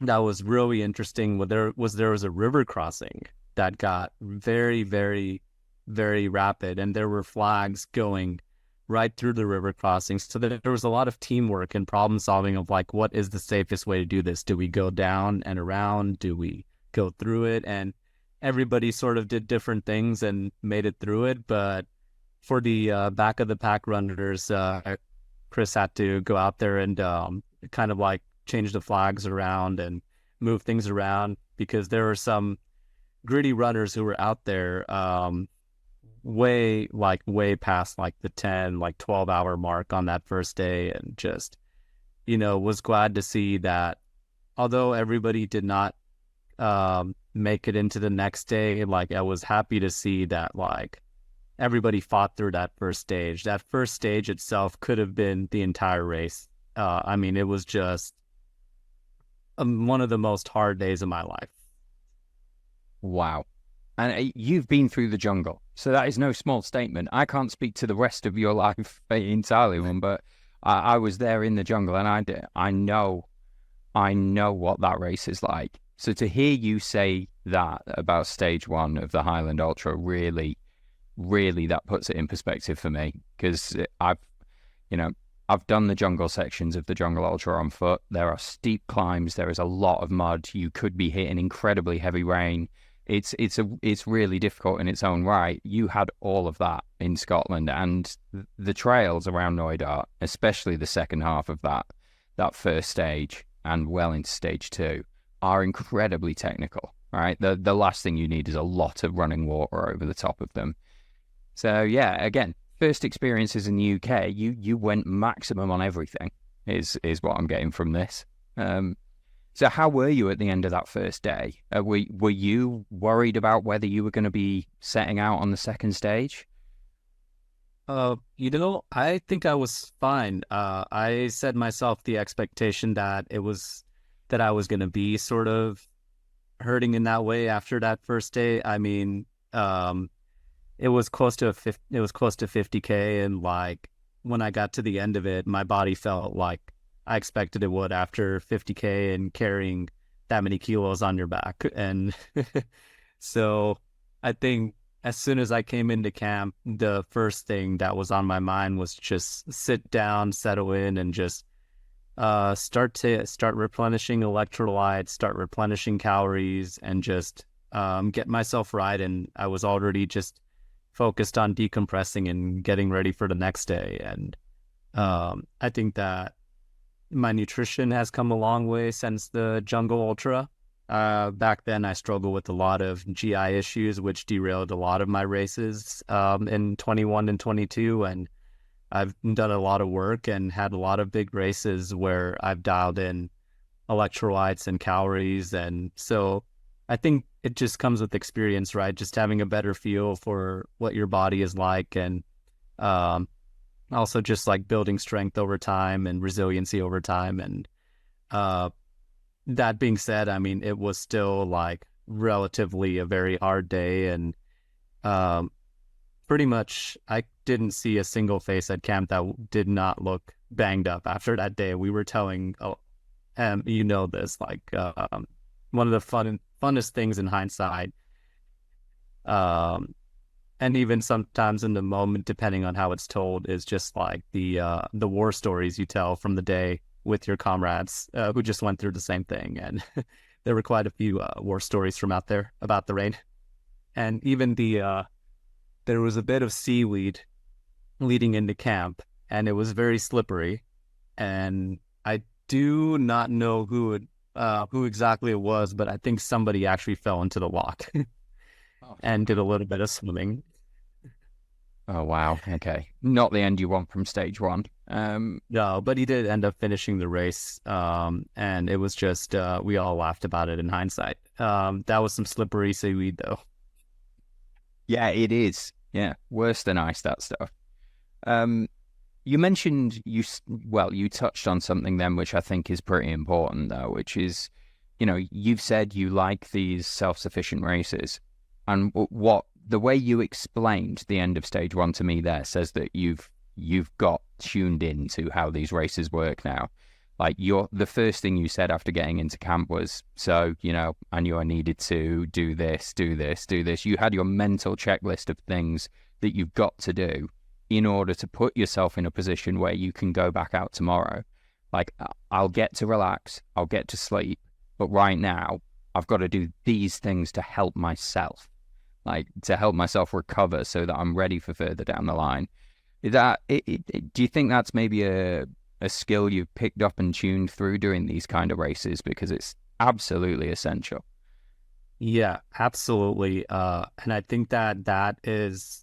that was really interesting there was a river crossing that got very, very, very rapid, and there were flags going right through the river crossings. So there was a lot of teamwork and problem solving of like, what is the safest way to do this? Do we go down and around? Do we go through it? And everybody sort of did different things and made it through it. But for the back of the pack runners, Chris had to go out there and kind of like change the flags around and move things around, because there were some gritty runners who were out there way past like the 10, like 12 hour mark on that first day. And just, was glad to see that although everybody did not make it into the next day, like I was happy to see that like everybody fought through that first stage. That first stage itself could have been the entire race. I mean, it was just one of the most hard days of my life. Wow. And you've been through the jungle, so that is no small statement. I can't speak to the rest of your life entirely, but I was there in the jungle, and I know what that race is like. So to hear you say that about stage one of the Highland Ultra, really, really, that puts it in perspective for me, because I've done the jungle sections of the Jungle Ultra on foot. There are steep climbs. There is a lot of mud. You could be hitting incredibly heavy rain. It's really difficult in its own right. You had all of that in Scotland, and the trails around Knoydart, especially the second half of that first stage and well into stage two, are incredibly technical. Right, the last thing you need is a lot of running water over the top of them. So yeah, again, first experiences in the UK, you went maximum on everything. Is what I'm getting from this. So how were you at the end of that first day? Were you worried about whether you were going to be setting out on the second stage? I think I was fine. I set myself the expectation that it was that I was going to be sort of hurting in that way after that first day. I mean, it was close to 50K, and like when I got to the end of it, my body felt like I expected it would after 50K and carrying that many kilos on your back. And so I think as soon as I came into camp, the first thing that was on my mind was just sit down, settle in, and just start replenishing electrolytes, start replenishing calories, and just get myself right. And I was already just focused on decompressing and getting ready for the next day. And I think that my nutrition has come a long way since the Jungle Ultra. Back then, I struggled with a lot of GI issues, which derailed a lot of my races in 21 and 22. And I've done a lot of work and had a lot of big races where I've dialed in electrolytes and calories. And so I think it just comes with experience, right? Just having a better feel for what your body is like, and also just like building strength over time and resiliency over time. And that being said, I mean, it was still like relatively a very hard day. And pretty much I didn't see a single face at camp that did not look banged up after that day. We were telling, you know, this, like one of the funnest things in hindsight, and even sometimes in the moment, depending on how it's told, is just like the war stories you tell from the day with your comrades who just went through the same thing. And there were quite a few war stories from out there about the rain. And even there was a bit of seaweed leading into camp, and it was very slippery. And I do not know who exactly it was, but I think somebody actually fell into the loch and did a little bit of swimming. Oh, wow. Okay. Not the end you want from stage one. No, but he did end up finishing the race. And it was just, we all laughed about it in hindsight. That was some slippery seaweed, though. Yeah, it is. Yeah. Worse than ice, that stuff. You mentioned you touched on something then, which I think is pretty important, though, which is, you know, you've said you like these self-sufficient races, and the way you explained the end of stage one to me there says that you've got tuned in to how these races work now. Like the first thing you said after getting into camp was, so, you know, I knew I needed to do this, do this, do this. You had your mental checklist of things that you've got to do in order to put yourself in a position where you can go back out tomorrow. Like, I'll get to relax, I'll get to sleep, but right now I've got to do these things to help myself, like to help myself recover so that I'm ready for further down the line. Do you think that's maybe a skill you've picked up and tuned through doing these kind of races? Because it's absolutely essential. Yeah, absolutely. And I think that is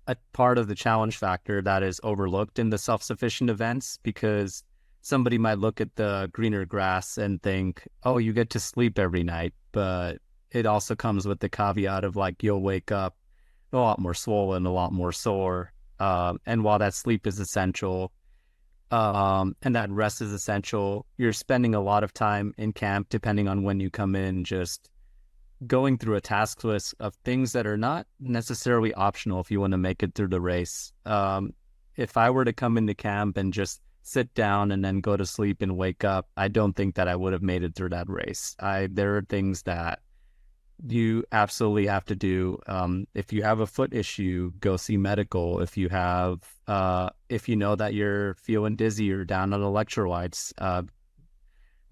a part of the challenge factor that is overlooked in the self-sufficient events, because somebody might look at the greener grass and think, oh, you get to sleep every night. But it also comes with the caveat of like, you'll wake up a lot more swollen, a lot more sore. And while that sleep is essential, and that rest is essential, you're spending a lot of time in camp, depending on when you come in, just going through a task list of things that are not necessarily optional if you want to make it through the race. If I were to come into camp and just sit down and then go to sleep and wake up, I don't think that I would have made it through that race. There are things that you absolutely have to do. If you have a foot issue, go see medical. If you have, if you know that you're feeling dizzy or down on electrolytes,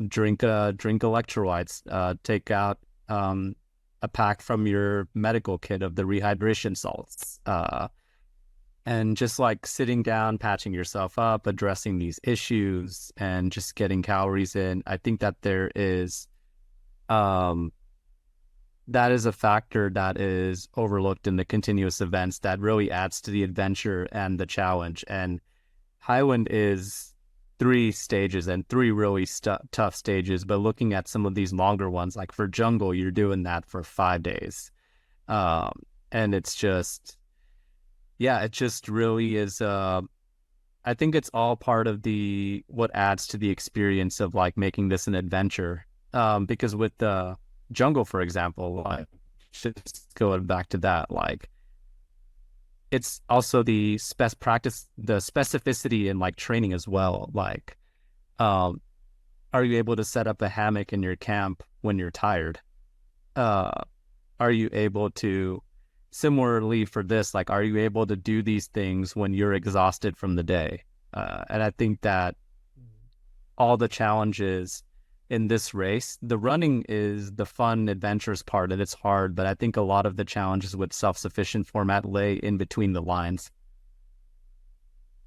drink electrolytes. Take out a pack from your medical kit of the rehydration salts. And just like sitting down, patching yourself up, addressing these issues, and just getting calories in. I think that there is, that is a factor that is overlooked in the continuous events that really adds to the adventure and the challenge. And Highland is 3 stages and 3 really tough stages, but looking at some of these longer ones, like for Jungle, you're doing that for 5 days. And it's just, yeah, it just really is I think it's all part of what adds to the experience of like making this an adventure. Because with the jungle, for example, like just going back to that, like it's also the specificity in like training as well. Like, are you able to set up a hammock in your camp when you're tired? Are you able to, similarly for this, like, are you able to do these things when you're exhausted from the day? And I think that all the challenges in this race, the running is the fun, adventurous part, and it's hard, but I think a lot of the challenges with self-sufficient format lay in between the lines.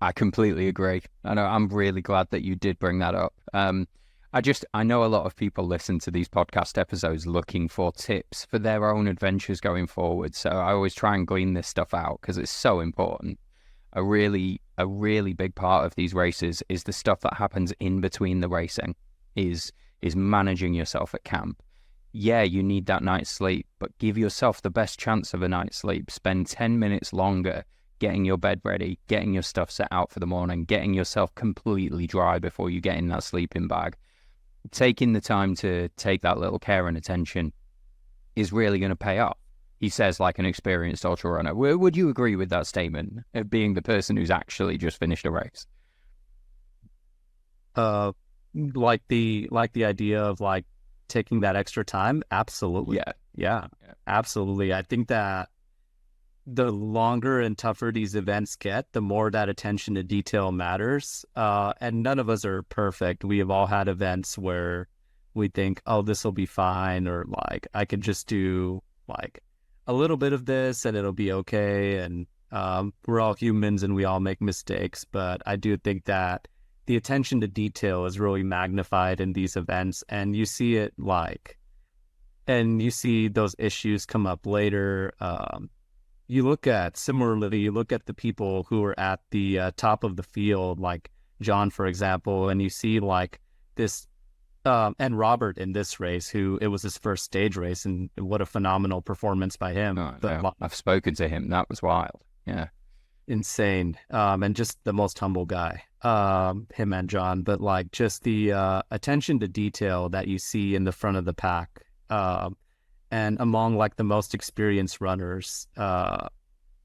I completely agree. I'm really glad that you did bring that up. I know a lot of people listen to these podcast episodes looking for tips for their own adventures going forward. So I always try and glean this stuff out because it's so important. A really big part of these races is the stuff that happens in between the racing, is managing yourself at camp. Yeah, you need that night's sleep, but give yourself the best chance of a night's sleep. Spend 10 minutes longer getting your bed ready, getting your stuff set out for the morning, getting yourself completely dry before you get in that sleeping bag. Taking the time to take that little care and attention is really going to pay off. He says, like an experienced ultra runner. Would you agree with that statement of being the person who's actually just finished a race? Like the idea of like taking that extra time. Absolutely. Yeah, absolutely. I think that the longer and tougher these events get, the more that attention to detail matters. And none of us are perfect. We have all had events where we think, oh, this will be fine, or like I could just do like a little bit of this and it'll be okay. And we're all humans and we all make mistakes. But I do think that the attention to detail is really magnified in these events, and you see it and you see those issues come up later. You look at the people who are at the top of the field, like John, for example, and you see like this, and Robert in this race, who it was his first stage race, and what a phenomenal performance by him. I've spoken to him. That was wild. Yeah. Insane. And just the most humble guy, him and John, but like just the attention to detail that you see in the front of the pack. And among like the most experienced runners,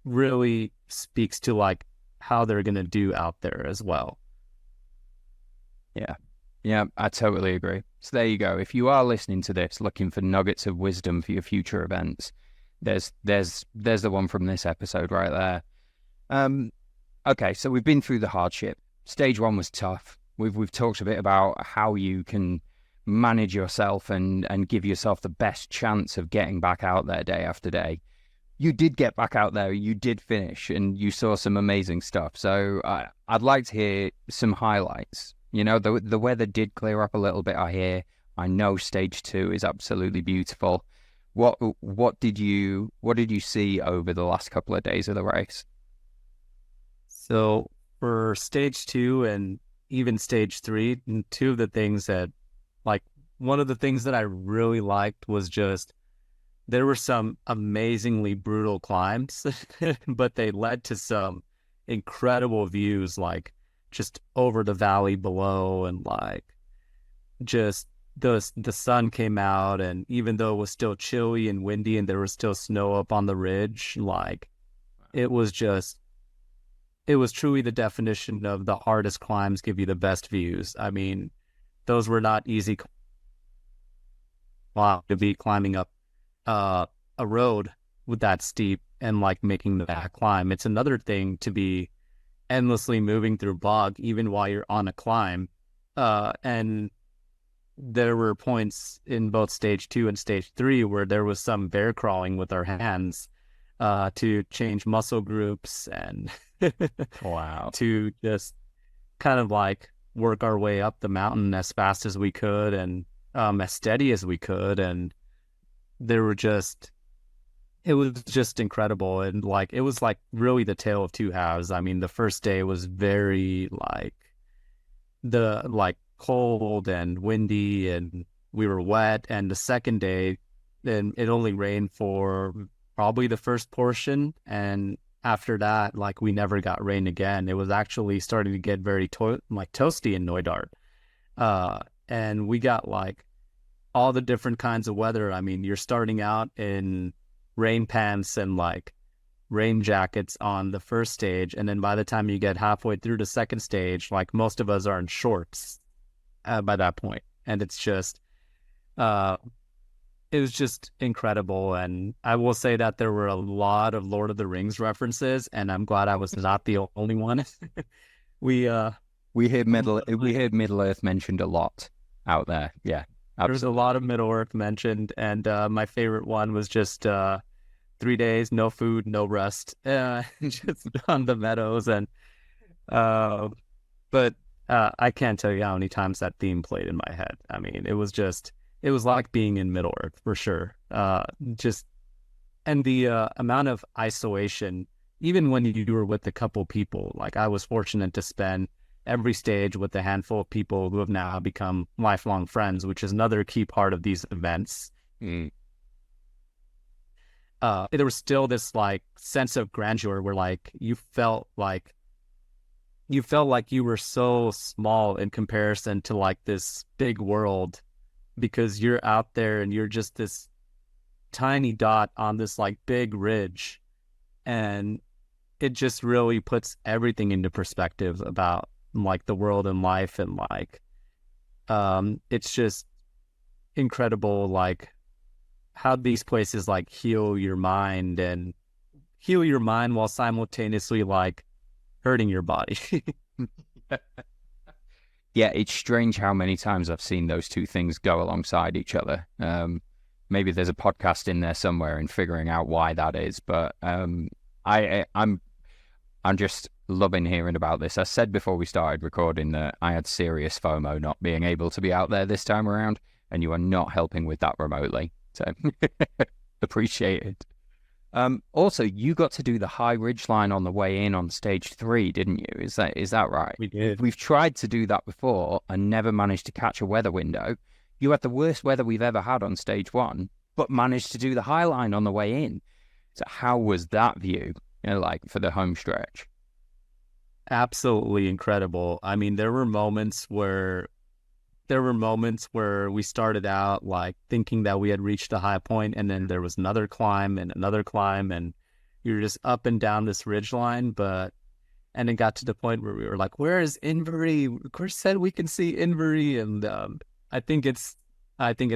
really speaks to like how they're going to do out there as well. Yeah, I totally agree. So there you go. If you are listening to this, looking for nuggets of wisdom for your future events, there's the one from this episode right there. Okay, so we've been through the hardship. Stage one was tough. We've talked a bit about how you can manage yourself and give yourself the best chance of getting back out there day after day. You did get back out there, you did finish, and you saw some amazing stuff. So I'd like to hear some highlights. You know, the weather did clear up a little bit, I hear. I know stage 2 is absolutely beautiful. What did you see over the last couple of days of the race? So for stage 2 and even stage 3, two of the things that, like, one of the things that I really liked was just there were some amazingly brutal climbs, but they led to some incredible views, like just over the valley below, and like just the sun came out, and even though it was still chilly and windy and there was still snow up on the ridge, like it was truly the definition of the hardest climbs give you the best views. I mean, those were not easy to be climbing up a road with that steep and like making that climb. It's another thing to be endlessly moving through bog even while you're on a climb. And there were points in both stage 2 and stage 3 where there was some bear crawling with our hands to change muscle groups and Wow. to just kind of like work our way up the mountain as fast as we could and as steady as we could. And it was just incredible. And like, it was like really the tale of two halves. I mean, the first day was very cold and windy and we were wet. And the second day, then it only rained for probably the first portion. And after that, like we never got rain again. It was actually starting to get very toasty in Knoydart. And we got like all the different kinds of weather. I mean, you're starting out in rain pants and like rain jackets on the first stage, and then by the time you get halfway through the second stage, like most of us are in shorts by that point. And it's just it was just incredible. And I will say that there were a lot of Lord of the Rings references, and I'm glad I was not the only one. we hear Middle Earth mentioned a lot out there. Yeah, absolutely. There was a lot of Middle Earth mentioned, and my favorite one was just 3 days, no food, no rest, just on the meadows. And but I can't tell you how many times that theme played in my head. I mean, it was like being in Middle Earth for sure. And the amount of isolation, even when you were with a couple people, like I was fortunate to spend every stage with a handful of people who have now become lifelong friends, which is another key part of these events. There was still this like sense of grandeur where like you felt like you were so small in comparison to like this big world, because you're out there and you're just this tiny dot on this like big ridge, and it just really puts everything into perspective about like the world and life. And like it's just incredible like how these places like heal your mind while simultaneously like hurting your body. Yeah, it's strange how many times I've seen those two things go alongside each other. Maybe there's a podcast in there somewhere in figuring out why that is, but I'm just loving hearing about this. I said before we started recording that I had serious FOMO not being able to be out there this time around, and you are not helping with that remotely. So appreciate it. Also, you got to do the high ridge line on the way in on stage 3, didn't you? Is that right? We did. We've tried to do that before and never managed to catch a weather window. You had the worst weather we've ever had on stage 1, but managed to do the high line on the way in. So how was that view, like for the home stretch? Absolutely incredible. I mean, there were moments where we started out like thinking that we had reached a high point, and then there was another climb, and you're just up and down this ridge line. And it got to the point where we were like, where is Inverie? Chris said we can see Inverie. And I think it's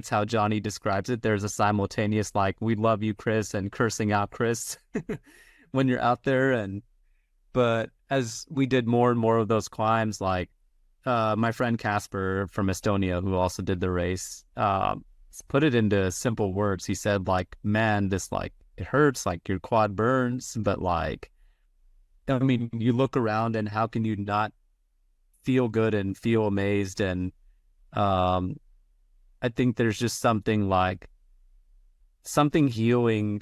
how Johnny describes it. There's a simultaneous like, we love you, Chris, and cursing out Chris when you're out there. But as we did more and more of those climbs, like my friend Casper from Estonia, who also did the race, put it into simple words. He said, like, man, this, like, it hurts, like your quad burns, but like, I mean, you look around and how can you not feel good and feel amazed? And I think there's just something healing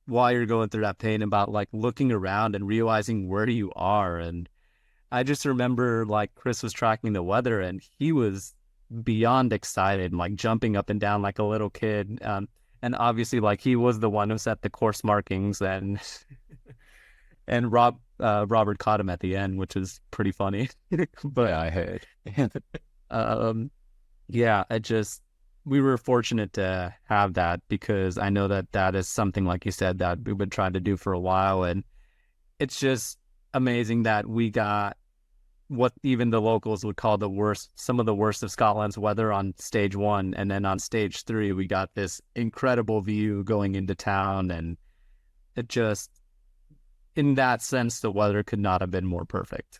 while you're going through that pain about like looking around and realizing where you are. And I just remember like Chris was tracking the weather and he was beyond excited, like jumping up and down like a little kid. And obviously like he was the one who set the course markings, and Robert caught him at the end, which is pretty funny. But yeah, I heard. Yeah, we were fortunate to have that, because I know that is something, like you said, that we've been trying to do for a while. And it's just amazing that we got what even the locals would call some of the worst of Scotland's weather on stage 1. And then on stage 3, we got this incredible view going into town. And it just, in that sense, the weather could not have been more perfect.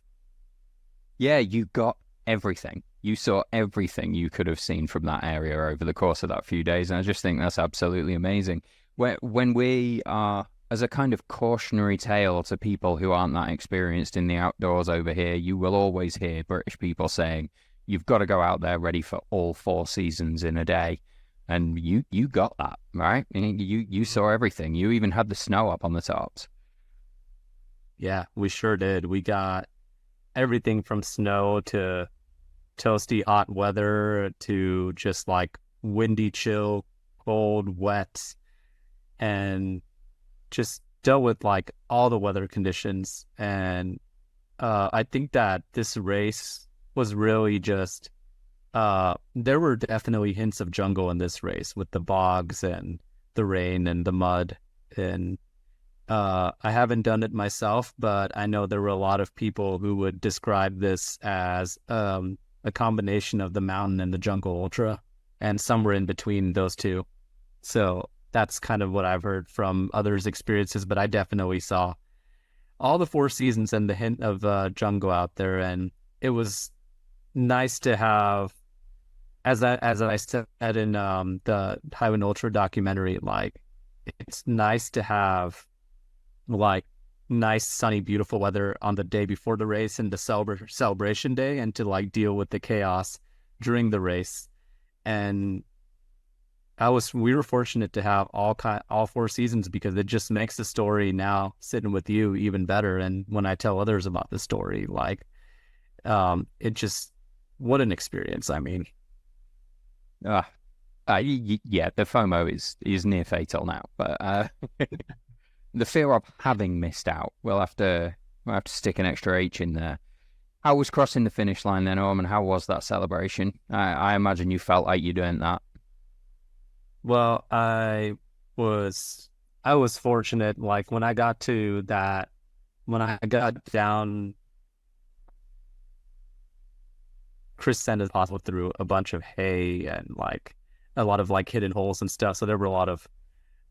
Yeah, you got everything. You saw everything you could have seen from that area over the course of that few days. And I just think that's absolutely amazing. When we are, as a kind of cautionary tale to people who aren't that experienced in the outdoors over here, you will always hear British people saying, you've got to go out there ready for all 4 seasons in a day. And you got that, right? You saw everything. You even had the snow up on the tops. Yeah, we sure did. We got everything from snow to toasty hot weather to just like windy, chill, cold, wet, and just dealt with like all the weather conditions. And I think that this race was really just, there were definitely hints of jungle in this race with the bogs and the rain and the mud. And I haven't done it myself, but I know there were a lot of people who would describe this as a combination of the mountain and the jungle ultra, and somewhere in between those two. So that's kind of what I've heard from others' experiences, but I definitely saw all the 4 seasons and the hint of jungle out there. And it was nice to have, as I said in the Highland Ultra documentary, like, it's nice to have like nice, sunny, beautiful weather on the day before the race and the celebration day, and to like deal with the chaos during the race. And we were fortunate to have all 4 seasons, because it just makes the story now sitting with you even better. And when I tell others about the story, like, it just, what an experience. I mean, yeah, the FOMO is near fatal now, but the fear of having missed out, we'll have to stick an extra H in there. How was crossing the finish line then, Aum, and how was that celebration? I imagine you felt like you'd earned that. Well, I was fortunate. Like, when I got down, Chris sent us off through a bunch of hay and like a lot of like hidden holes and stuff. So there were a lot of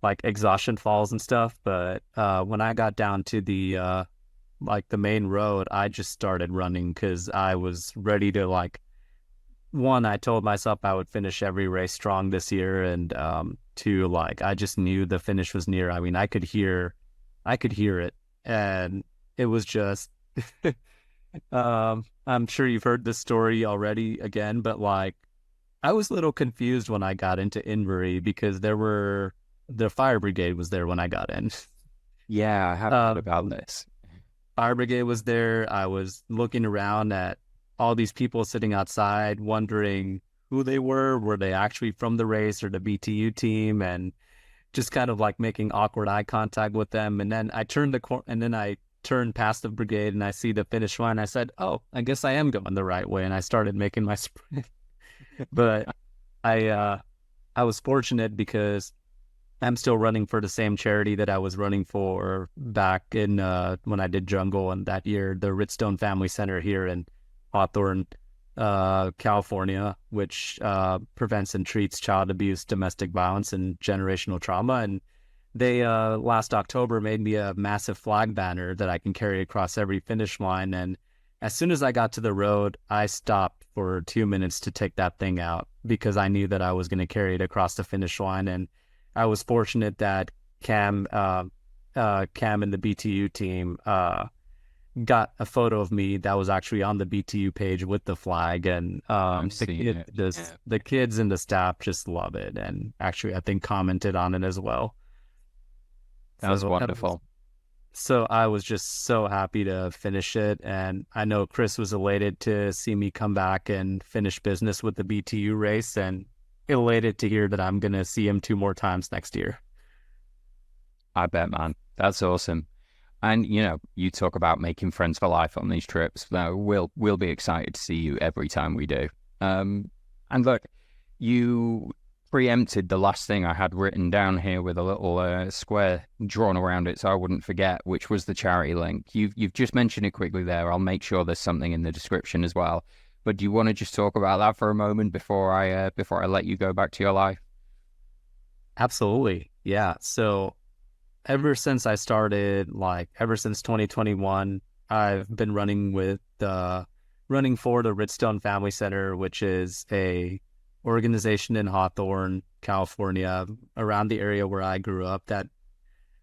like exhaustion falls and stuff. But when I got down to the like the main road, I just started running, because I was ready to, like, one, I told myself I would finish every race strong this year, and two, like, I just knew the finish was near. I mean, I could hear it, and it was just I'm sure you've heard this story already again, but like, I was a little confused when I got into Inverie, because the fire brigade was there when I got in. Yeah, I have heard about this. Fire brigade was there. I was looking around at all these people sitting outside, wondering who they were. Were they actually from the race or the BTU team? And just kind of like making awkward eye contact with them. And then I turned I turned past the brigade, and I see the finish line. I said, "Oh, I guess I am going the right way." And I started making my sprint. But I was fortunate, because I'm still running for the same charity that I was running for back in when I did jungle, and that year, the Richardson Family Center here in Hawthorne, California, which prevents and treats child abuse, domestic violence, and generational trauma. And they last October made me a massive flag banner that I can carry across every finish line. And as soon as I got to the road, I stopped for 2 minutes to take that thing out, because I knew that I was going to carry it across the finish line. And I was fortunate that Cam and the BTU team got a photo of me that was actually on the BTU page with the flag. And the kids and the staff just love it, and actually I think commented on it as well. That was wonderful. So I was just so happy to finish it, and I know Chris was elated to see me come back and finish business with the BTU race, and elated to hear that I'm going to see him 2 more times next year. I bet, man. That's awesome. And, you know, you talk about making friends for life on these trips. We'll be excited to see you every time we do. And look, you preempted the last thing I had written down here with a little square drawn around it so I wouldn't forget, which was the charity link. You've just mentioned it quickly there. I'll make sure there's something in the description as well. But do you want to just talk about that for a moment before I let you go back to your life? Absolutely. Yeah. So ever since 2021, I've been running for the Richardson Family Center, which is a organization in Hawthorne, California, around the area where I grew up, that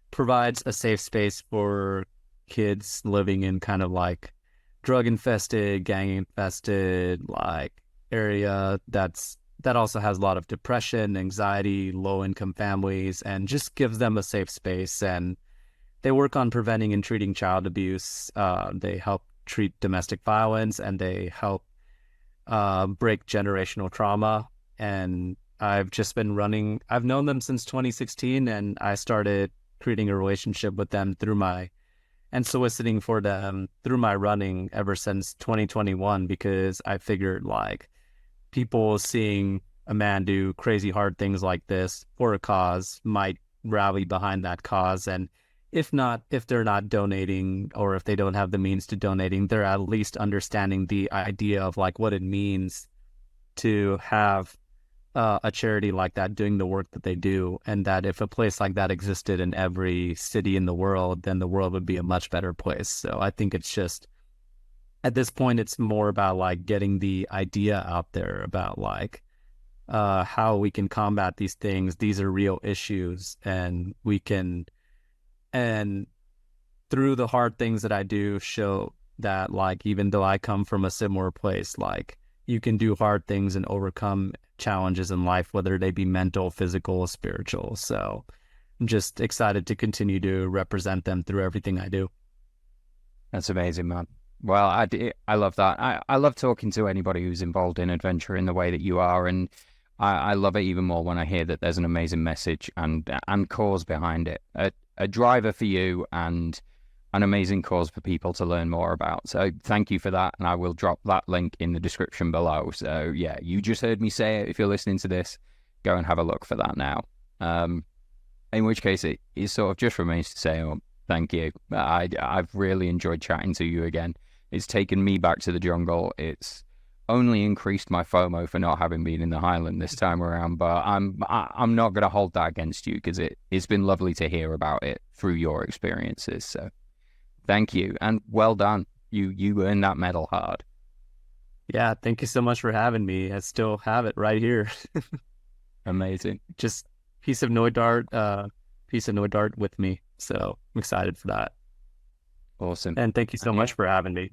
provides a safe space for kids living in kind of like drug-infested, gang-infested like area that also has a lot of depression, anxiety, low-income families, and just gives them a safe space. And they work on preventing and treating child abuse. They help treat domestic violence, and they help break generational trauma. And I've just been running. I've known them since 2016, and I started creating a relationship with them and soliciting for them through my running ever since 2021, because I figured like people seeing a man do crazy hard things like this for a cause might rally behind that cause. And if they're not donating, or if they don't have the means to donating, they're at least understanding the idea of like what it means to have a charity like that doing the work that they do, and that if a place like that existed in every city in the world, then the world would be a much better place. So I think it's just, at this point, it's more about like getting the idea out there about like how we can combat these things. These are real issues, and and through the hard things that I do, show that like, even though I come from a similar place, like you can do hard things and overcome challenges in life, whether they be mental, physical, spiritual. So I'm just excited to continue to represent them through everything I do. That's amazing, man. Well, I love that. I love talking to anybody who's involved in adventure in the way that you are, and I love it even more when I hear that there's an amazing message and cause behind it. A driver for you and an amazing cause for people to learn more about. So thank you for that, and I will drop that link in the description below. So yeah, you just heard me say it. If you're listening to this, go and have a look for that now. In which case, it sort of just remains to say, oh, thank you. I've really enjoyed chatting to you again. It's taken me back to the jungle. It's only increased my FOMO for not having been in the Highland this time around, but I'm not going to hold that against you, because it's been lovely to hear about it through your experiences. So thank you, and well done. You earned that medal hard. Yeah, thank you so much for having me. I still have it right here. Amazing. Just piece of Knoydart with me. So I'm excited for that. Awesome. And thank you so much for having me.